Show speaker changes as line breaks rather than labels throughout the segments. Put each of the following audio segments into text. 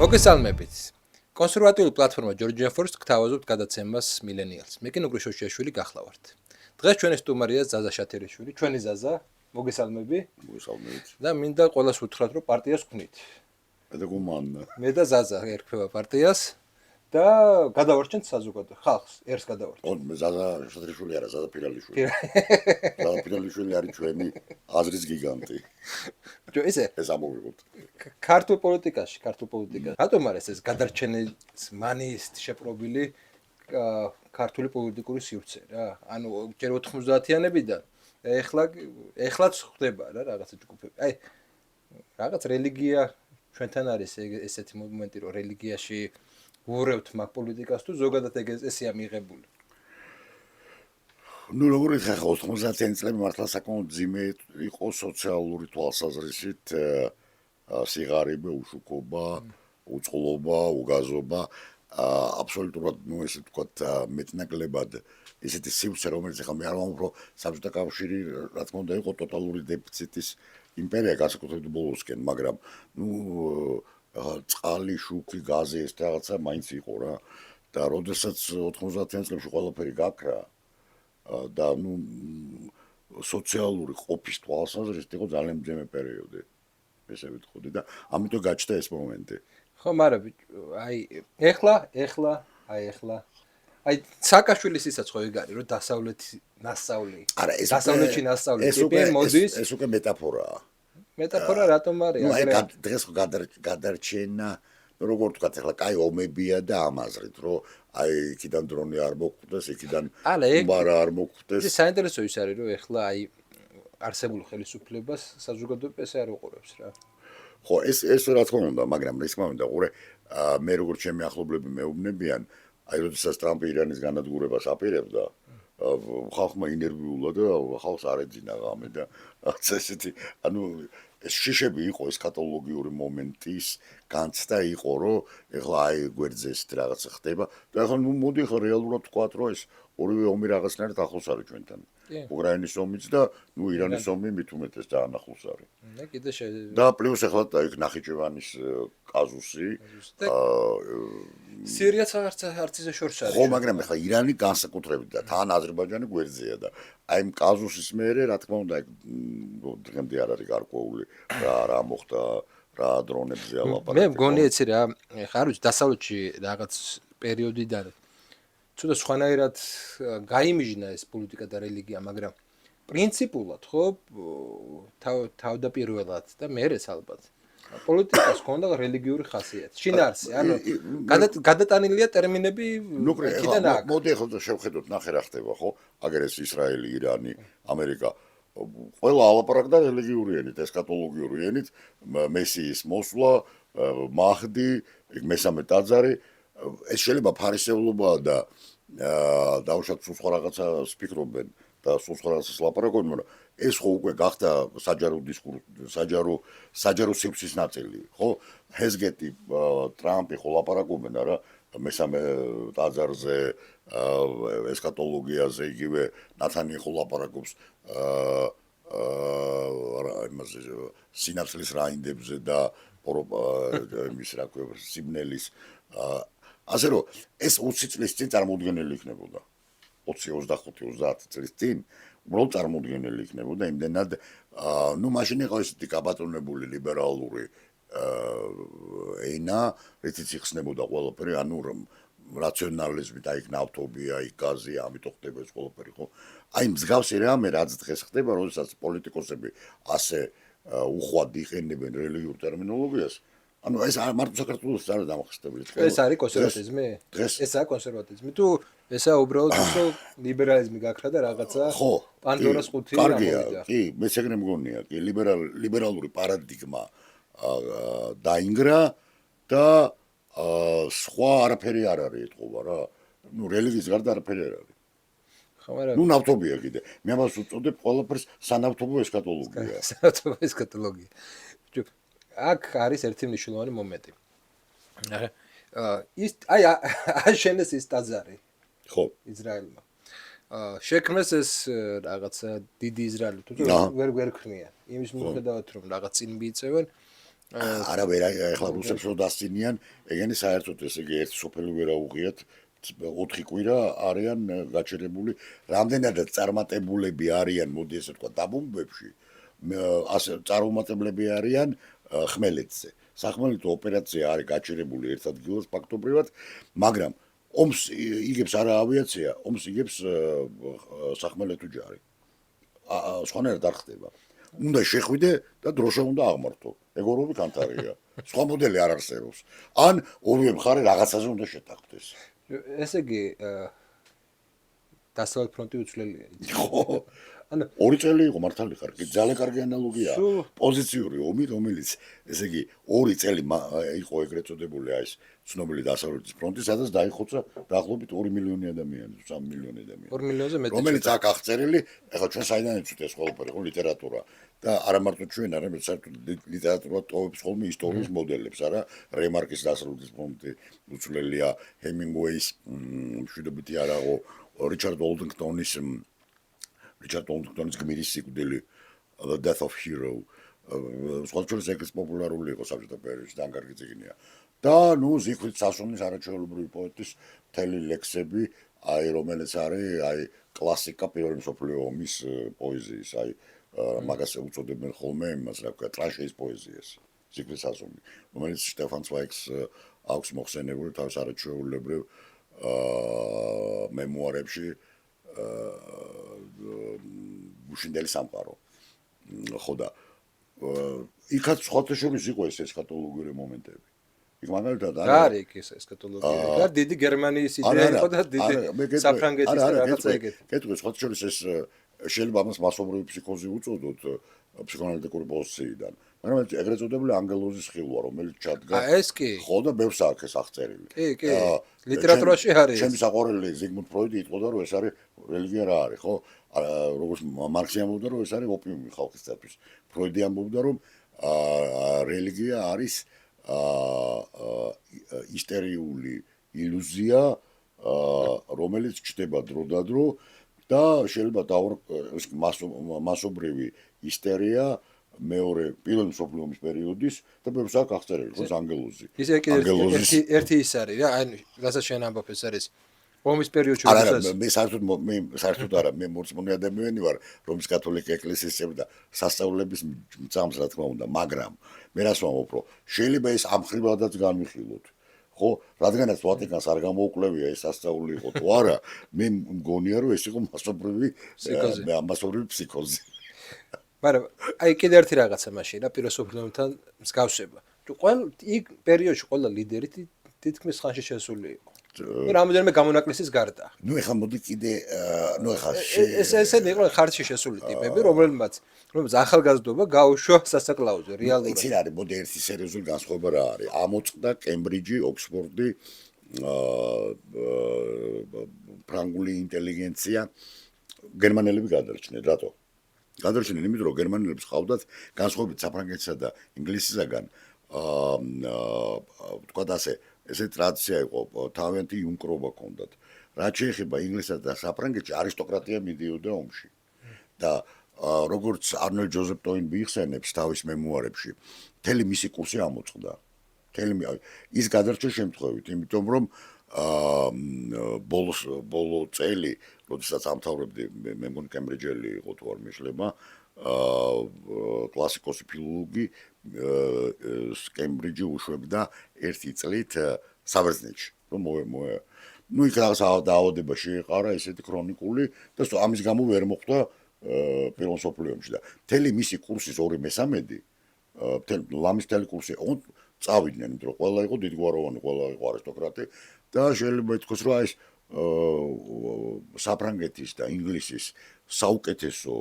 მოგესალმებით. კონსერვატიული პლატფორმა Georgia Force გთავაზობთ გადაცემას Millennials. მე კი ნუგრი შოშიაშვილი გახლავართ. დღეს ჩვენი სტუმარია ზაზა შათერიშვილი, ჩვენი ზაზა. მოგესალმები.
მოგესალმებით.
და მინდა ყველას უთხრათ, რომ პარტიას ვქნით.
მე და გუმანდა.
მე და ზაზა ერქმევა პარტიას და გადავარჩენთ საზოგადო ხალხს, ერთს გადავარჩენთ.
მე ზაზა შათერიშვილი არა, ზაზა პირალიშვილი. ზაზა პირალიშვილი არის ჩვენი აზრის გიგანტი.
ესე
ეს ამოვიღოთ.
ქართულ პოლიტიკაში. რატომ არის ეს გადარჩენის მანის შეპრობილი ქართული პოლიტიკური სივრცე რა? ანუ ჯერ 90-იანებიდან ეხლაც ხდება რა რაღაცა ჯგუფები. აი რაღაც რელიგია ჩვენთან არის ესეთი მომენტი, რომ რელიგიაში ვურევთ მაგ პოლიტიკას თუ ზოგადად ესეა მიღებული.
ნუ როგორ იხარ 90-იანი წლები მართლა საკმაოდ ძიმე იყო სოციალური თვალსაზრისით სიღარიბე, უშუქობა, უწყლობა, უგაზობა, აბსოლუტურად ნუ ესე ვთქვათ მეტნაკლებად ესეთი სივრცე, რომელიც ახლა მე არ ვამბობ, რომ საბჭოთა კავშირი რა თქმა უნდა იყო ტოტალური დეფიციტის იმპერია განსაკუთრებით ბოლოსკენ, მაგრამ ნუ წყალი, შუქი, გაზი ეს რაღაცა მაინც იყო რა. და როდესაც 90-იან წლებში ყველაფერი გაქრა და ნუ სოციალური ყოფის თვალსაზრისით იყო ძალიან მძიმე პერიოდი. ესე ვიტყოდი და ამიტომ გაჩნდა ეს მომენტი.
ხო, მაგრამ აი ეხლა სააკაშვილის სიცოცხლე იგი არის, რომ დასავლეთი ნასწავლი.
არა, ეს
დასავლეთში ნასწავლი ტიპი მოდის.
ეს უკვე მეტაფორაა.
მეტაფორა რატომ არის?
ნუ აი დღეს გადარჩენა, როგორ ვთქვათ, ახლა კაი ომებია და ამაზრით, რომ აი იქიდან დრონი არ მოხვდეს, იქიდან ბარა არ მოხვდეს.
ეს საინტერესო ის არის, რომ ეხლა აი არსებულ ხელისუფლებას საზოგადოება ესე არ უყურებს რა.
ხო, ეს რა თქმა უნდა, მაგრამ ის მომენტა ყურე, მე როგორც ჩემი ახლობლები მეუბნებიან, აი როდესაც ტრამპი ირანის განადგურებას აპირებდა, ხალხმა ინერვიულად ხალხს არ ეძინა ღამე და ესეთი, ანუ ეს შიშები იყო ეს კატალოგიური მომენტის განცდა იყო, რომ ეხლა აი გვერდზე ეს რაღაცა ხდება და ეხლა ნუ მოდი ხა რეალურად ვთქვათ, რომ ეს ორივე ომი რაღაცნაირად ახლოს არის ჩვენთან. უკრაინის ომიც და ნუ ირანის ომი მით უმეტეს ძალიან ახლოს არის. და პლუს ეხლა აი ნახიჩევანის კაზუსი
სირიაც არც ისე შორს არის.
ხო, მაგრამ ეხლა ირანი განსაკუთრებით და თან აზერბაიჯანი გვერდზეა და აი იმ კაზუსის მერე რა თქმა უნდა დღემდე არ არის გარკვეული რა მოხდა რა დრონებზე ალაპარაკი.
მე მგონი ეცი რა, ხა არ ვიცი დასავლეთში რაღაც პერიოდიდან ცოტა სხვანაირად გაიმიჟნა ეს პოლიტიკა და რელიგია, მაგრამ პრინციპულად ხო თავდაპირველად და მერეც ალბათ პოლიტიკას ჰქონდა რელიგიური ხასიათი. შინაარსი, ანუ გადატანილია ტერმინები იქიდან აქ.
მოდი ახლა შევხედოთ, ნახე რა ხდება, ხო? აგერ ეს ისრაელი, ირანი, ამერიკა ყველა ალაპარაკდა რელიგიური ენით, ესქატოლოგიური ენით, მესიის მოსვლა, მაჰდი, მესამე ტაძარი, ეს შეიძლება ფარისევლობაა და დაუშვათ სულ სხვა რაღაცას ფიქრობენ და სულ სხვა რაღაცას ლაპარაკობენ, მაგრამ ეს ხო უკვე გახდა საჯარო სივრცის ნაწილი, ხო? ჰეზგეტი, ტრამპი ხო ლაპარაკობენ არა მესამე ტაძარზე, ესქატოლოგიაზე, იგივე ნათანი ხო ლაპარაკობს იმაზე სინათლის რაინდებზე და იმის რა ქვია სიბნელის ასე რომ ეს 20 წლის წინ წარმოუდგენელი იქნებოდა 20-25-30 წლის წინ უბრალოდ წარმოუდგენელი იქნებოდა იმდენად ნუ მაშინ იყო ესეთი გაბატონებული ლიბერალური ენა რითიც იხსნებოდა ყველაფერი ანუ რაციონალიზმით აი ნავთობია იქ გაზია ამიტომ ხდება ეს ყველაფერი ხო აი მსგავსი რამე რაც დღეს ხდება როდესაც პოლიტიკოსები ასე უხვად იყენებენ რელიგიურ ტერმინოლოგიას ანუ ეს მარტო საქართველოს არ დამახსდებელი.
ეს არის კონსერვატიზმი? ესაა კონსერვატიზმი. თუ ესაა უბრალოდ ისო ლიბერალიზმი გაქრა და რაღაცა პანდორას ყუთი
გამოვიდა. კი, მეც ეგრე მგონია, კი, ლიბერალური პარადიგმა დაინგრა და სხვა არაფერი არ არის ეთყობა რა. ნუ რელიგიის გარდა არაფერი არ არის.
ხო, მაგრამ
ნუ ნავთობია კიდე. მე ამას უწოდებ ყველაფერს სანავთობო ესქატოლოგია.
სანავთობო ესქატოლოგია. აქ არის ერთი მნიშვნელოვანი მომენტი. ის აი აშენეს ის ტაძარი.
ხო.
ისრაელმა. შექმნეს ეს რაღაცა დიდი ისრაელი თუ ვერ ქნია. იმის მიუხედავად რომ რაღაც წინ მიიწევენ
არა ვერ ახლა რუსებს რო დასწინიან, ეგენი საერთოდ ესე იგი ერთი სოფელი ვერ აუღიათ 4 კვირა არიან გაჩერებული, რამდენადაც წარმატებულები არიან, მოდი ესე ვთქვა, დაბომბვებში, ასე წარმატებლები არიან ხმელეთზე. სახმელეთო ოპერაცია არის გაჩერებული ერთ ადგილას ფაქტობრივად, მაგრამ ომს იგებს არა ავიაცია, ომს იგებს სახმელეთო ჯარი. სხვანაირად არ ხდება. უნდა შეხვიდე და დროშა უნდა აღმართო. ეგორობი კანტარია. სხვა მოდელი არ არსებობს. ან ორივე მხარე რაღაცაზე უნდა შეტახდეს.
ესე იგი დასავლეთ ფრონტი უცვლელია.
ხო. ანუ 2 წელი იყო მართალი ხარ, ძალიან კარგი ანალოგია. პოზიციური ომი, რომელიც ესე იგი 2 წელი იყო ეგრეთ წოდებული აი ეს ცნობილი დასავლეთის ფრონტი, სადაც დაიხოცა დაახლოებით 2 მილიონი ადამიანი, 3 მილიონი ადამიანი.
2 მილიონზე მეტი.
რომელიც აქ აღწერილი, ეხლა ჩვენ საიდან ეცვით ეს ყველაფერი, ხო, ლიტერატურა. და არა მარტო ჩვენ, არამედ საერთოდ ლიტერატურა ტოვებს ხოლმე ისტორიის მოდელებს, არა? რემარკის დასავლეთის ფრონტი უცვლელია, ჰემინგუეის მშვიდობითი არაღო, რიჩარდ ოლდინგტონის გმირის სიკვდილი, The Death of Hero. სხვადასხვა ეგრეთ პოპულარული იყო საბჭოთა პერიოდში, ძალიან კარგი წიგნია. და ნუ ზიგვით სასუნის არაჩვეულებრივი პოეტის მთელი ლექსები, აი რომელიც არის აი კლასიკა პირველი მსოფლიო ომის პოეზიის, აი მაგას უწოდებენ ხოლმე იმას, რა ვქვა, ტრანშეის პოეზიას, ზიგვით სასუნი, რომელიც შტეფან ცვაიგს აქვს მოხსენებული თავის არაჩვეულებრივ მემუარებში გუშინდელი სამყარო. ხო და იქაც სხვათა შორის იყო ეს ესქატოლოგიური მომენტები. იქ მაგალითად
არის ეს ესქატოლოგია. და დიდი გერმანიის იდეა იყო და დიდი საფრანგეთის რაღაცა ეგეთი.
კეთილი სხვათა შორის ეს შეიძლება ამას მასობრივი ფსიქოზი უწოდოთ ფსიქოანალიტიკური პოზიციიდან. მაგრამ ეგრეთ წოდებული ანგელოზის ხილვა, რომელიც ჩადგა.
ეს კი.
ხო და ბევრს აქვს ეს აღწერილი.
კი. ლიტერატურაში არის.
ჩემი საყვარელი ზიგმუნდ ფროიდი იტყოდა, რომ ეს არის რელიგია რა არის, ხო? როგორც მარქსი ამბობდა, რომ ეს არის ოპიუმი ხალხისათვის. ფროიდი ამბობდა, რომ რელიგია არის ისტერიული ილუზია, რომელიც ჩდება დრო და დრო და შეიძლება მასობრივი ისტერია მეორე პირველი მსოფლიო ომის პერიოდის და ბევრს აქვს აღწერილი, ხო, ანგელოზი.
ისე კი ერთი ის არის რა, აი, რასაც შენ ამბობ ეს არის ომის პერიოდში
როდესაც მე საერთოდ არა, მე მორწმუნე ადამიანი ვარ, რომის კათოლიკე ეკლესიის წევრი და სასწაულების მწამს რა თქმა უნდა, მაგრამ მე რას ვამბობ, რომ შეიძლება ეს ამხრივადაც განვიხილოთ. ხო, რადგანაც ვატიკანს არ გამოუკლევია ეს სასწაული იყო თუ არა, მე მგონია რომ ეს იყო მასობრივი ფსიქოზი.
მაგრამ აი კიდე ერთი რაღაცა მაშინ რა პირველ მსოფლიო ომთან მსგავსება. ყველა იქ პერიოდში ყველა ლიდერი თითქმის ხანში შესული იყო. რამოდენიმე გამონაკლისის გარდა.
ნუ ეხლა მოდი კიდე ნუ ეხლა
ესენი იყო ხარჯში შესული ტიპები, რომლებიც ახალგაზრდობა გაუშვა სასაკლაოზე რეალურად.
იცი რა არის, მოდი ერთი სერიოზული განსხვავება რა არის. ამოწყდა კემბრიჯი, ოქსფორდი, ფრანგული ინტელიგენცია გერმანელები გადარჩნენ, რატო? გადარჩნენ იმიტომ, რომ გერმანელებს ყავდათ განსხვავებით საფრანგეთსა და ინგლისისაგან ვთქვათ ასე ესე ტრადიცია იყო, თავიანთი იუნკრობა ჰქონდათ. რაც შეეხება ინგლისსა და საფრანგეთში, არისტოკრატია მიდიოდა ომში. და როგორც არნოლდ ჯოზეფ ტოინბი იხსენებს თავის მემუარებში, მთელი მისი კურსი ამოწყდა. ის გადარჩა შემთხვევით, იმიტომ რომ ბოლო წელი, როდესაც ამთავრებდი, მე მგონი კემბრიჯელი იყო თუ არ მეშლება, კლასიკოსი ფილოლოგი კემბრიჯი უშვებდა 1 წლით საბერძნეთში, რომ ნუ იქ რაღაც დაავადება შეეყარა, ესეთი ქრონიკული და ამის გამო ვერ მოხვდა პირველ მსოფლიო ომში და მთელი მისი კურსის 2/3 ლამის მთელი კურსი წავიდნენ, იმიტომ რომ ყველა იყო დიდგვაროვანი, ყველა იყო არისტოკრატი და შეიძლება ითქვას, რომ ეს საფრანგეთის და ინგლისის საუკეთესო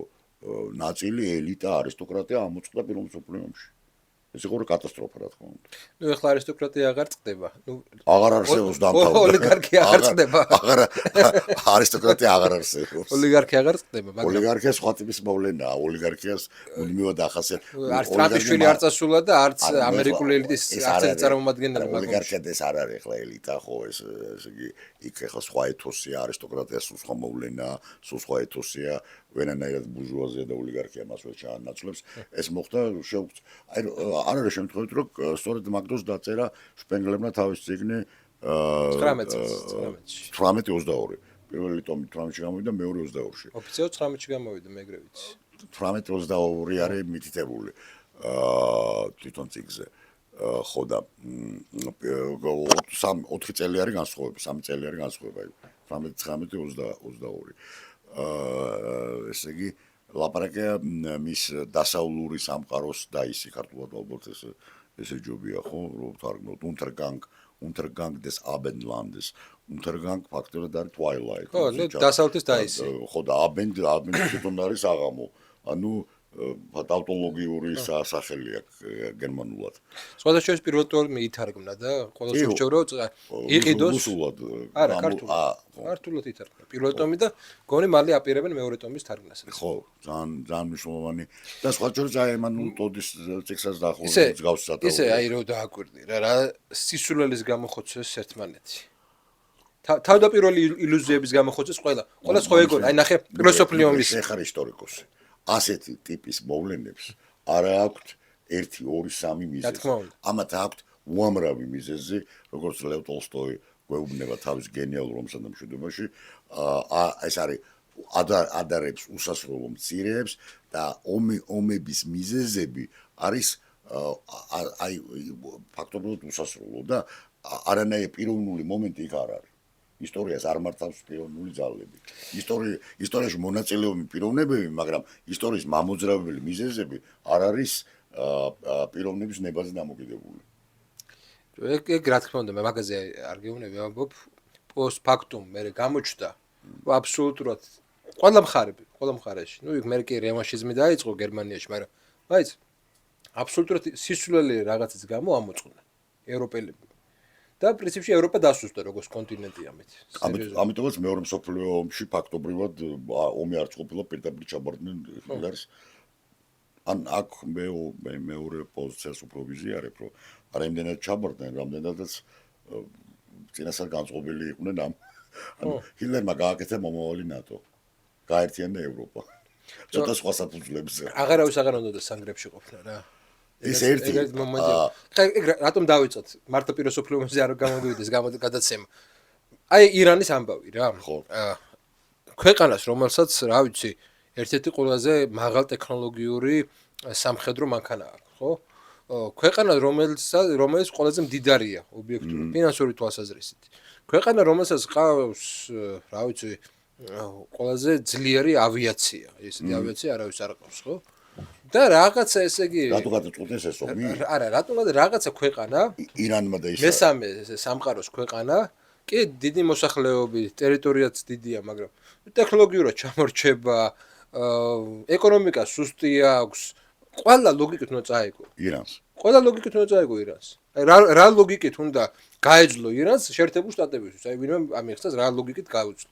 ნაწილი ელიტა არისტოკრატია ამოწყდა პირველ მსოფლიო ომში. ეს იყო კატასტროფა რა თქმა უნდა.
ნუ ეხლა არისტოკრატია აღარ წდება.
აღარ არსებობს დამთავრდა.
ოლიგარქია აღარ წდება.
არისტოკრატია აღარ არსებობს.
ოლიგარქია აღარ წდება,
მაგრამ ოლიგარქია სხვა ტიპის მოვლენაა. ოლიგარქიას მუდმივად ახასიათებს.
არც ტრამპიშვილი არ წასულა და არც ამერიკული ელიტის არც წარმომადგენელი მაგ
ოლიგარქია ეს არ არის ეხლა ელიტა, ხო, ესე იგი იქ ეხლა სხვა ეთოსია, არისტოკრატია სულ სხვა მოვლენაა, სულ სხვა ეთოსია. ვენანაირად ბურჟუაზია და ოლიგარქია მასვე ჩაანაცვლებს. ეს მოხდა აი არ არის შემთხვევით, რომ სწორედ მაგ დროს დაწერა შპენგლებმა თავის წიგნი
19-ში.
18-22. პირველი ტომი 18-ში გამოვიდა, მეორე 22-ში.
ოფიციალურად 19-ში გამოვიდა, მე ეგრე ვიცი.
18-22 არის მითითებული თვითონ წიგნზე. ხო და 4 წელი არის განსხვავება, 3 წელი არის განსხვავება. 18-19-22. ესე იგი ლაპარაკია მის დასავლური სამყაროს და ისი ქართულად ალბათ ესე ჯობია ხო რომ თარგმნოთ Untergang des Abendlandes. Untergang ფაქტობრივად არის Twilight.
ხო, დასავლეთის დაისი.
ხო და Abend თვითონ არის აღამო. ანუ ტავტოლოგიური სახელი აქვს გერმანულად.
სხვადასხვა შორის პირველ ტომი ითარგმნა და ყველა შეურჩევ რომ იყიდოს.
რუსულად.
არა, ქართულად ითარგმნა. პირველ ტომი და გონი მალე აპირებენ მეორე ტომის თარგმნას.
ხო, ძალიან მნიშვნელოვანი. და სხვა შორის აი მან ტოდის წიგნსაც დაახურა მსგავსი სათაური.
ისე აი რომ დააკვირდი რა სისულელის გამოხოცეს ერთმანეთი. თავდაპირველი ილუზიების გამოხოცეს ყველა სხვა ეგონა, აი ნახე ფილოსოფიური ომის.
ეხარ ისტორიკოსი. ასეთი ტიპის მოვლენებს არა აქვთ 1, 2, 3 მიზეზი. ამათ აქვთ უამრავი მიზეზი, როგორც ლევ ტოლსტოი გვეუბნება თავის გენიალურ ომსა და მშვიდობაში. ეს არის ადარებს უსასრულო მცირეებს და ომების მიზეზები არის აი ფაქტობრივად უსასრულო და არანაირი პიროვნული მომენტი იქ არ არის. ისტორიას არ მართავს პიროვნული ძალები. ისტორიაში მონაწილეობები პიროვნებები, მაგრამ ისტორიის მამოძრავებელი მიზეზები არ არის პიროვნების ნებაზე დამოკიდებული.
ეგ რა თქმა უნდა, მე მაგაზე არ გეუბნები, ამბობ post factum მე გამოჩნდა აბსოლუტურად ყველა მხარეში. ნუ იქ მე კი რევანშიზმი დაიწყო გერმანიაში, მაგრამ მაიც აბსოლუტურად სისულელი რაღაცის გამო ამოწყდა ევროპელები. და პრინციპში ევროპა დასუსტდა როგორც კონტინენტი ამით.
ამიტომაც მეორე მსოფლიო ომში ფაქტობრივად ომი არ ყოფილა პირდაპირ ჩაბარდნენ ჰიტლერს. ან აქ მე მეორე პოზიციას უფრო ვიზიარებ, რომ არ იმდენად ჩაბარდნენ, რამდენადაც წინასწარ განწყობილი იყვნენ ამ. ანუ ჰიტლერმა გააკეთა მომავალი ნატო. გაერთიანდა ევროპა. ცოტა სხვა საფუძვლებზე.
აღარავის აღარ უნდა და სანგრებში ყოფნა რა.
ეს ერთი
ეგ რატომ დავიწყოთ მარტო ფილოსოფიურ ომზე არ გამოვიდეს გადაცემა. აი ირანის ამბავი რა.
ხო.
ქვეყანას რომელსაც რა ვიცი ერთ-ერთი ყველაზე მაღალ ტექნოლოგიური სამხედრო მანქანა აქვს, ხო? ქვეყანა რომელიც ყველაზე მდიდარია ობიექტურად ფინანსური თვალსაზრისით. ქვეყანა რომელსაც ყავს რა ვიცი ყველაზე ძლიერი ავიაცია. ესეთი ავიაცია არავის არ ყავს, ხო? და რაღაცა ესე იგი
რატო გადაწყვეტეს ეს ომი?
არა, რატომ რაღაცა ქვეყანა
ირანმა და ისრაელმა
მესამე სამყაროს ქვეყანა კი დიდი მოსახლეობით, ტერიტორიაც დიდია, მაგრამ ტექნოლოგიურად ჩამორჩება, ეკონომიკა სუსტი აქვს, ყველა ლოგიკით უნდა წაიგო.
ირანს.
ყველა ლოგიკით უნდა წაიგო ირანს. აი რა ლოგიკით უნდა გაეძლო ირანს შეერთებულ შტატებისთვის. აი ვინმე ამიღწევს რა ლოგიკით გაუძლო.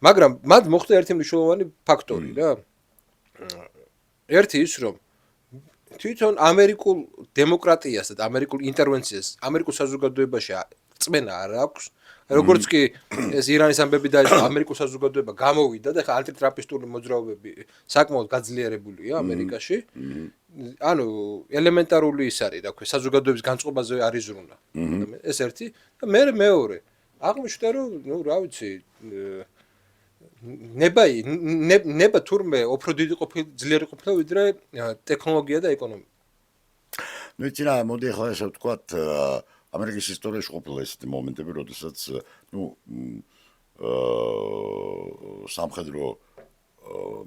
მაგრამ მათ მოხდა ერთი მნიშვნელოვანი ფაქტორი რა. ერთი ის რომ თვითონ ამერიკულ დემოკრატიას და ამერიკულ ინტერვენციას ამერიკულ საზოგადოებაში წმენა არ აქვს. როგორც კი ეს ირანის ამბები დაიწყო, ამერიკულ საზოგადოება გამოვიდა და ხა ანტიტრამპისტული მოძრაობები საკმაოდ გაძლიერებულია ამერიკაში. ანუ ელემენტარული ის არის, რა ქვია, საზოგადოების განწყობაზე არის ზრუნა. ეს ერთი და მეორე. აღმოჩნდა რომ, ნუ რა ვიცი, ნება თურმე უფრო დიდი ძლიერი ყოფილა ვიდრე ტექნოლოგია და ეკონომიკა.
ნუ იცი რა, მოდი ახლა ესე ვთქვათ, ამერიკის ისტორიაში ყოფილა ესეთი მომენტები, როდესაც ნუ სამხედრო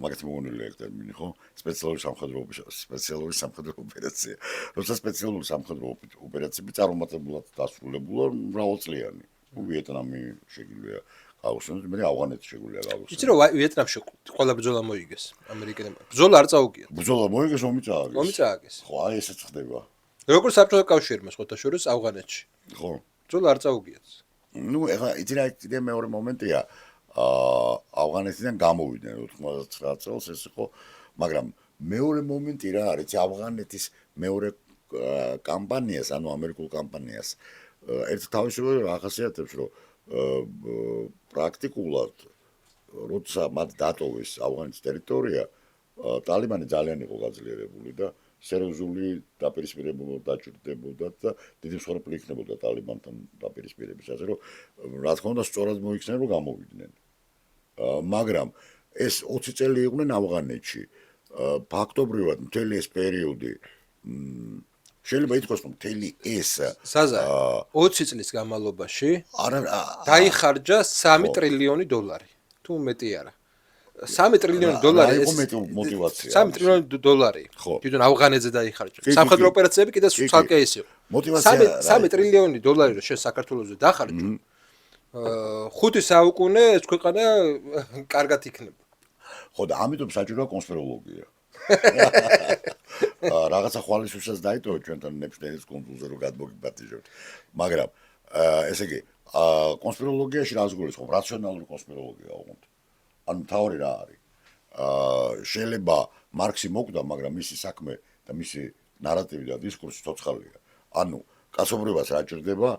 მაგათი მოგონილია ეგ ტერმინი, ხო? სპეციალური სამხედრო ოპერაცია. როცა სპეციალური სამხედრო ოპერაციები წარუმატებლად დასრულებულა მრავალწლიანი. ვიეტნამი შეგვიძლია გავუსვენოთ, მე ავღანეთი შეგვიძლია გავუსვენოთ.
იცი რომ ვიეტნამში ყველა ბრძოლა მოიგეს ამერიკელებმა. ბრძოლა არ წაუგიათ.
ბრძოლა მოიგეს, ომი წააგეს.
ომი წააგეს.
ხო, აი ესეც ხდება.
როგორც საბჭოთა კავშირმა სხვათა შორის ავღანეთში.
ხო.
ბრძოლა არ წაუგიათ.
ნუ ეხლა იცი რა კიდე მეორე მომენტია. ავღანეთიდან გამოვიდნენ 99 წელს ეს იყო, მაგრამ მეორე მომენტი რა არის, ავღანეთის მეორე კამპანიას, ანუ ამერიკულ კამპანიას ერთ თავისუფლად ახასიათებს, რომ პრაქტიკულად როცა მათ დატოვეს ავღანეთის ტერიტორია, ტალიბანი ძალიან იყო გაძლიერებული და სერიოზული დაპირისპირება დაჭირდებოდათ და დიდი მსხვერპლი იქნებოდა ტალიბანთან დაპირისპირებისას, რომ რა თქმა უნდა სწორად მოიქცნენ რომ გამოვიდნენ. მაგრამ ეს 20 წელი იყვნენ ავღანეთში. ფაქტობრივად მთელი ეს პერიოდი შეიძლება ითქვას რომ მთელი ეს
საზა 20 წლის განმავლობაში
არა
დაიხარჯა 3 ტრილიონი დოლარი. თუ მეტი არა. 3 ტრილიონი დოლარი
ეს მოტივაცია.
3 ტრილიონი დოლარი. თვითონ ავღანეთზე დაიხარჯა. სამხედრო ოპერაციები კიდე ცალკე ის იყო.
მოტივაცია
3 ტრილიონი დოლარი რომ შენ საქართველოსზე დახარჯო. 5 საუკუნე ეს ქვეყანა კარგად იქნება.
ხო და ამიტომ საჭიროა კონსპიროლოგია. რაღაცა ხვალისუსაც დაიტოვე ჩვენთან ნეფშტეინის კონსულზე რომ გადმოგიბატიჟებთ. მაგრამ ესე იგი კონსპიროლოგიაში რას გულისხმობ? რაციონალური კონსპიროლოგია უყურთ. ანუ მთავარი რა არის? შეიძლება მარქსი მოკვდა, მაგრამ მისი საქმე და მისი ნარატივი და დისკურსი ცოცხალია. ანუ კაცობრიობას რა ჭირდება?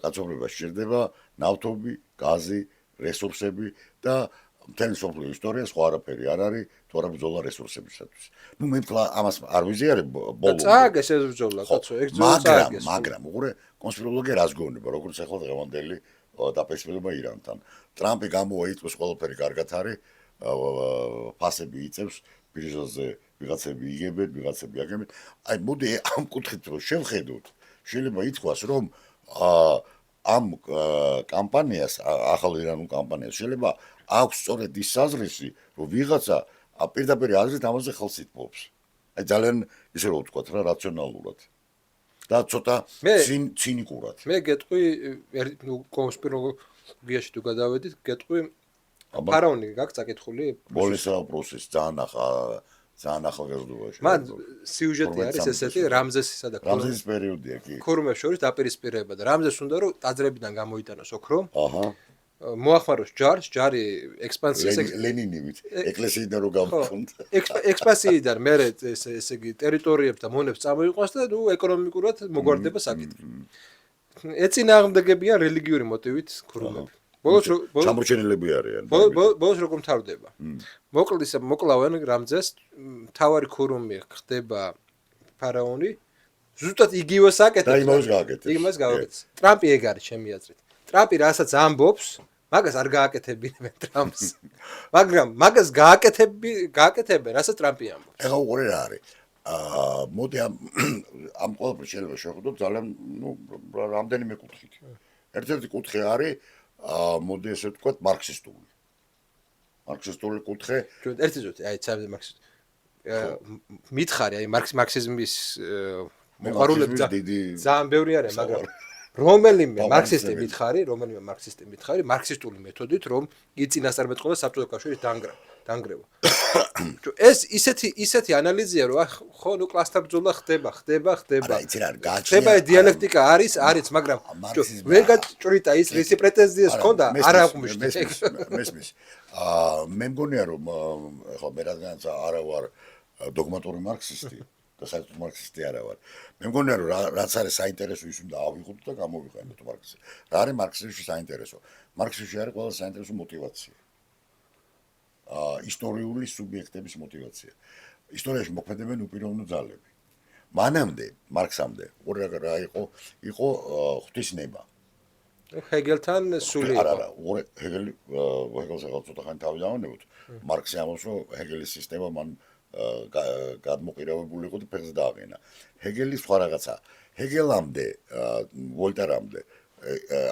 კაცობრიობას ჭირდება ნავთობი, გაზი, რესურსები და მთელი მსოფლიო ისტორია სხვა არაფერი არ არის თუ არა ბრძოლა რესურსებისათვის. ნუ მე მთლა ამას არ ვიზიარებ ბოლომდე.
წააგეს ეს ბრძოლა, კაცო, ეგ ბრძოლა წააგეს.
მაგრამ უყურე კონსპიროლოგია რას გეუბნება, როგორც ახლა დღევანდელი დაპირისპირება ირანთან. ტრამპი გამოიწვევს ყველაფერი კარგად არის, ფასები იწევს, ბირჟაზე ვიღაცები იგებენ, ვიღაცები აგებენ. აი მოდი ამ კუთხით რომ შევხედოთ, შეიძლება ითქვას რომ ამ კამპანიას, ახალ ირანულ კამპანიას შეიძლება აქვს სწორედ ის საზრისი, რომ ვიღაცა პირდაპირ აზრით ამაზე ხელს იტბობს. აი ძალიან ისე რომ ვთქვათ რა, რაციონალურად. და ცოტა ცინიკურად.
მე გეტყვი, ნუ კონსპიროლოგიაში თუ გადავედით, გეტყვი ფარაონი გაქვს წაკითხული?
ბოლესა პროცესი ძალიან ახალგაზრდობაში.
მან სიუჟეტი არის ესეთი რამზესისა და
რამზესის პერიოდია კი.
ქურუმებს შორის დაპირისპირება და რამზეს უნდა რომ ტაძრებიდან გამოიტანოს ოქრო.
აჰა.
მოახმაროს ჯარი ექსპანსიის
ლენინივით ეკლესიიდან რო გამქონდა.
ექსპანსიიდან მერე ესე იგი ტერიტორიებს და მონებს წამოიყვანს და ნუ ეკონომიკურად მოგვარდება საკითხი. ეწინააღმდეგებიან რელიგიური მოტივით ქურუმები. ბოლოს
ჩამორჩენილები არიან.
ბოლოს როგორ მთავრდება? მოკლავენ რამზეს, თავარი ქურუმი ხდება ფარაონი, ზუსტად იგივე საკეთებს.
და იმას გააკეთებს.
იმას გააკეთებს. ტრამპი ეგ არის ჩემი აზრით. ტრამპი რასაც ამბობს, მაგას არ გააკეთებინებენ ტრამპს. მაგრამ მაგას გააკეთებენ, რასაც ტრამპი ამბობს.
ეხლა უყურე რა არის. მოდი ამ ყველაფერს შეიძლება შევხედოთ ძალიან, ნუ რამდენიმე კუთხით. ერთ-ერთი კუთხე არის მოდი ესე ვთქვათ მარქსისტული. მარქსისტული კუთხე.
ერთი ზუსტი, აი ცალკე მარქსისტული. მითხარი, აი მარქსიზმის მოყარულები ძალიან ბევრი არის, მაგრამ რომელიმე მარქსისტი მითხარი, მარქსისტული მეთოდით, რომ იწინასწარმეტყველა საბჭოთა კავშირის დანგრევა. ეს ისეთი ანალიზია, რომ ხო, ნუ კლასთა ბრძოლა ხდება.
არა, იცი რა,
ხდება დიალექტიკა არის, მაგრამ ვერ გაჭრიტა ის რისი პრეტენზიას ჰქონდა, არ აღმოჩნდა.
მესმის. მე მგონია რომ ხო მე რადგანაც არა ვარ დოგმატური მარქსისტი და საერთოდ მარქსისტი არა ვარ. მე მგონია რომ რაც არის საინტერესო ის უნდა ავიღოთ და გამოვიყენოთ მარქსიზმი. რა არის მარქსიზმში საინტერესო? მარქსიზმში არის ყველა საინტერესო მოტივაცია. ისტორიული სუბიექტების მოტივაცია. ისტორიაში მოქმედებენ უპიროვნო ძალები. მანამდე, მარქსამდე, რა იყო ღვთისნება.
ჰეგელთან სული იყო.
არა, ჰეგელს ახლა ცოტა ხანი თავი დავანებოთ. მარქსი ამბობს, რომ ჰეგელის სისტემა მან გადმოყირავებული იყო და ფეხზე დააყენა. ჰეგელის სხვა რაღაცა. ჰეგელამდე, ვოლტერამდე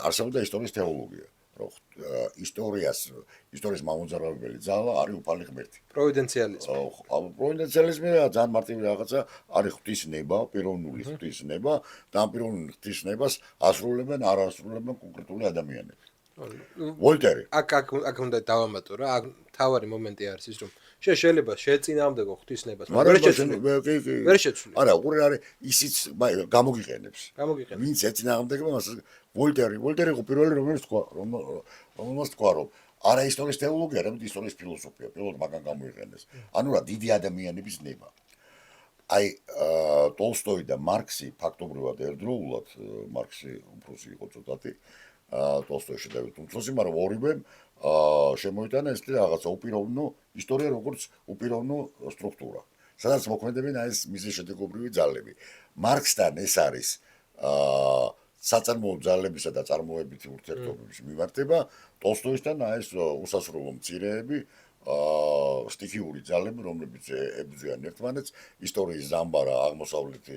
არსებობდა ისტორიის თეოლოგია. რომ ისტორიის მამოძრავებელი ძალა არის უფალი ღმერთი.
პროვიდენციალიზმი.
პროვიდენციალიზმი ძალიან მარტივი რაღაცა არის ღვთისნება, პიროვნული ღვთისნება და ამ პიროვნული ღვთისნებას ასრულებენ, არ ასრულებენ კონკრეტული ადამიანები. ვოლტერი.
აქ უნდა დავამატო რა, აქ თავარი მომენტი არის ის რომ შეიძლება შეეწინააღმდეგო ღვთისნებას, მაგრამ ვერ შეცვლი.
არა, უყურე არის ისიც გამოგიყენებს. ვინც ეწინააღმდეგება მას ვოლტერი იყო პირველი რომელმაც თქვა რომ არა ისტორიის თეოლოგია, არამედ ისტორიის ფილოსოფია, პირველად მაგან გამოიყენეს. ანუ რა დიდი ადამიანების ნება. აი ტოლსტოი და მარქსი ფაქტობრივად ერთდროულად მარქსი უფროსი იყო ცოტათი ტოლსტოიში და უმცროსი, მაგრამ ორივე შემოიტანა ეს რაღაცა უპიროვნო ისტორია როგორც უპიროვნო სტრუქტურა. სადაც მოქმედებენ აი ეს მიზეშედეგობრივი ძალები. მარქსთან ეს არის საწარმოო ძალებისა და წარმოებითი ურთიერთობების მიმართება, ტოლსტოისთან აი ეს უსასრულო მცირეები, სტიქიური ძალები, რომლებიც ებრძვიან ერთმანეთს, ისტორიის ზამბარა აღმოსავლეთი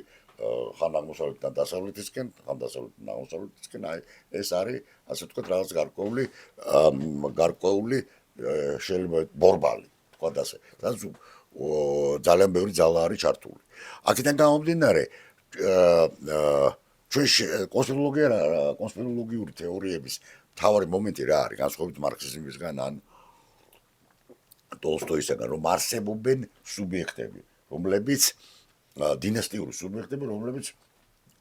ხან აღმოსავლეთიდან დასავლეთისკენ, ხან დასავლეთიდან აღმოსავლეთისკენ, აი ეს არის, ასე ვთქვათ, რაღაც გარკვეული შეიძლება ბორბალი, თქვა და ასე. სადაც ძალიან ბევრი ძალა არის ჩართული. აქედან გამომდინარე, ჩვენ კონსპიროლოგიური თეორიების მთავარი მომენტი რა არის, განსხვავებით მარქსიზმისგან ან ტოლსტოისგან, რომ არსებობენ სუბიექტები, რომლებიც დინასტიური სუბიექტები, რომლებიც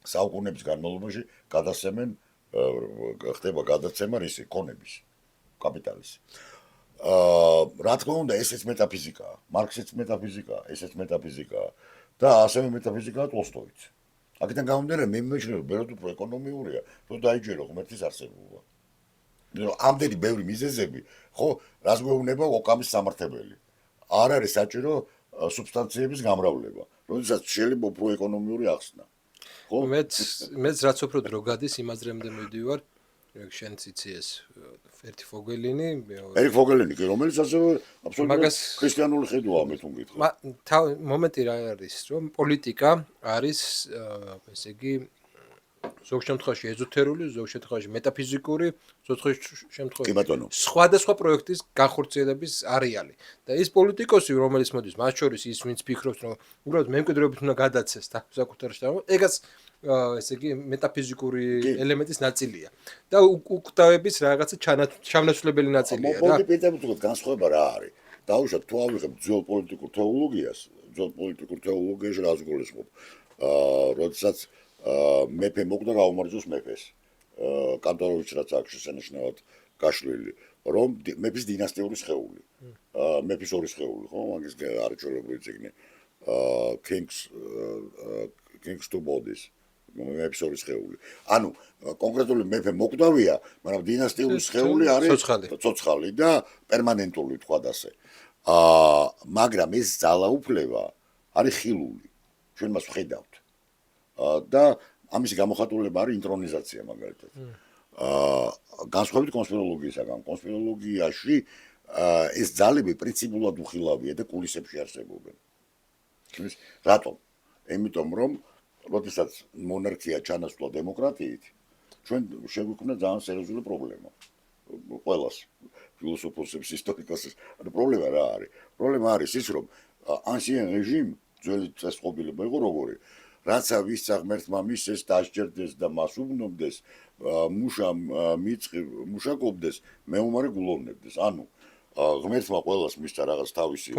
საუკუნეების განმავლობაში გადასცემენ ხდება გადაცემა რისი ქონების კაპიტალის. რა თქმა უნდა, ესეც მეტაფიზიკაა, მარქსიც მეტაფიზიკაა, ესეც მეტაფიზიკაა და ასევე მეტაფიზიკაა ტოლსტოიც. აქედან გამომდინარე, მე მიმეჩნევ, ბევრად უფრო ეკონომიურია, რომ დაიჯერო ღმერთის არსებობა. ამდენი ბევრი მიზეზები, ხო, რას გვეუბნება ოკამის სამართებელი. არ არის საჭირო სუბსტანციების გამრავლება, როდესაც შეიძლება უფრო ეკონომიური ახსნა. ხო?
მეც რაც უფრო დრო გადის, იმაზრემდე მივდივარ, შენც იცი ეს ერთი ფოგელინი,
ერიკ ფოგელინი, რომელიც ასევე აბსოლუტურად ქრისტიანული ხედვაა, მე თუ მგითხარ.
მომენტი რა არის, რომ პოლიტიკა არის, ესე იგი, ზოგ შემთხვევაში ეზოთერული, ზოგ შემთხვევაში მეტაფიზიკური, ზოგ შემთხვევაში სხვადასხვა პროექტის განხორციელების არეალი. და ის პოლიტიკოსი, რომელიც მოდის, მათ შორის ის, ვინც ფიქრობს, რომ უბრალოდ მემკვიდრეობით უნდა გადაცეს და საკუთარ შტაბს, ეგაც ესე იგი მეტაფიზიკური ელემენტის ნაწილია. და უკვდავების რაღაცა ჩამნაცვლებელი ნაწილია რა.
მოდი პირდაპირ განსხვავება რა არის. დაუშვათ თუ ავიღებ ძველ პოლიტიკურ თეოლოგიას, ძველ პოლიტიკურ თეოლოგიაში რას გულისხმობ? როდესაც მეფე მოკდა გაუმარჯოს მეფეს. კანტოროვიჩი რაც აქვს შესანიშნავად გაშლილი, რომ მეფის დინასტიური სხეული. მეფის ორი სხეული, ხო? მაგის არჩეულებრივი წიგნი. Kings to Bodies. მეფის ორი სხეული. ანუ კონკრეტული მეფე მოკვდავია, მაგრამ დინასტიური სხეული არის ცოცხალი და პერმანენტული თქვა და ასე. მაგრამ ეს ძალაუფლება არის ხილული. ჩვენ მას ვხედავთ. და ამის გამოხატულება არის ინტრონიზაცია მაგალითად. განსხვავებით კონსპიროლოგიისაგან, კონსპიროლოგიაში ეს ძალები პრინციპულად უხილავია და კულისებში არსებობენ. რატომ? იმიტომ რომ როდესაც მონარქია ჩანაცვლა დემოკრატიით, ჩვენ შეგვიქმნა ძალიან სერიოზული პრობლემა. ყველას ფილოსოფოსებს, ისტორიკოსებს, ანუ პრობლემა რა არის? პრობლემა არის ის, რომ ancien régime ძველი წესწყობილება იყო როგორი? რაცა ვისცა ღმერთმა მისცეს, დასჯერდეს და მას უბნობდეს, მუშაკობდეს, მეომარი გულოვნებდეს. ანუ ღმერთმა ყველას მისცა რაღაც თავისი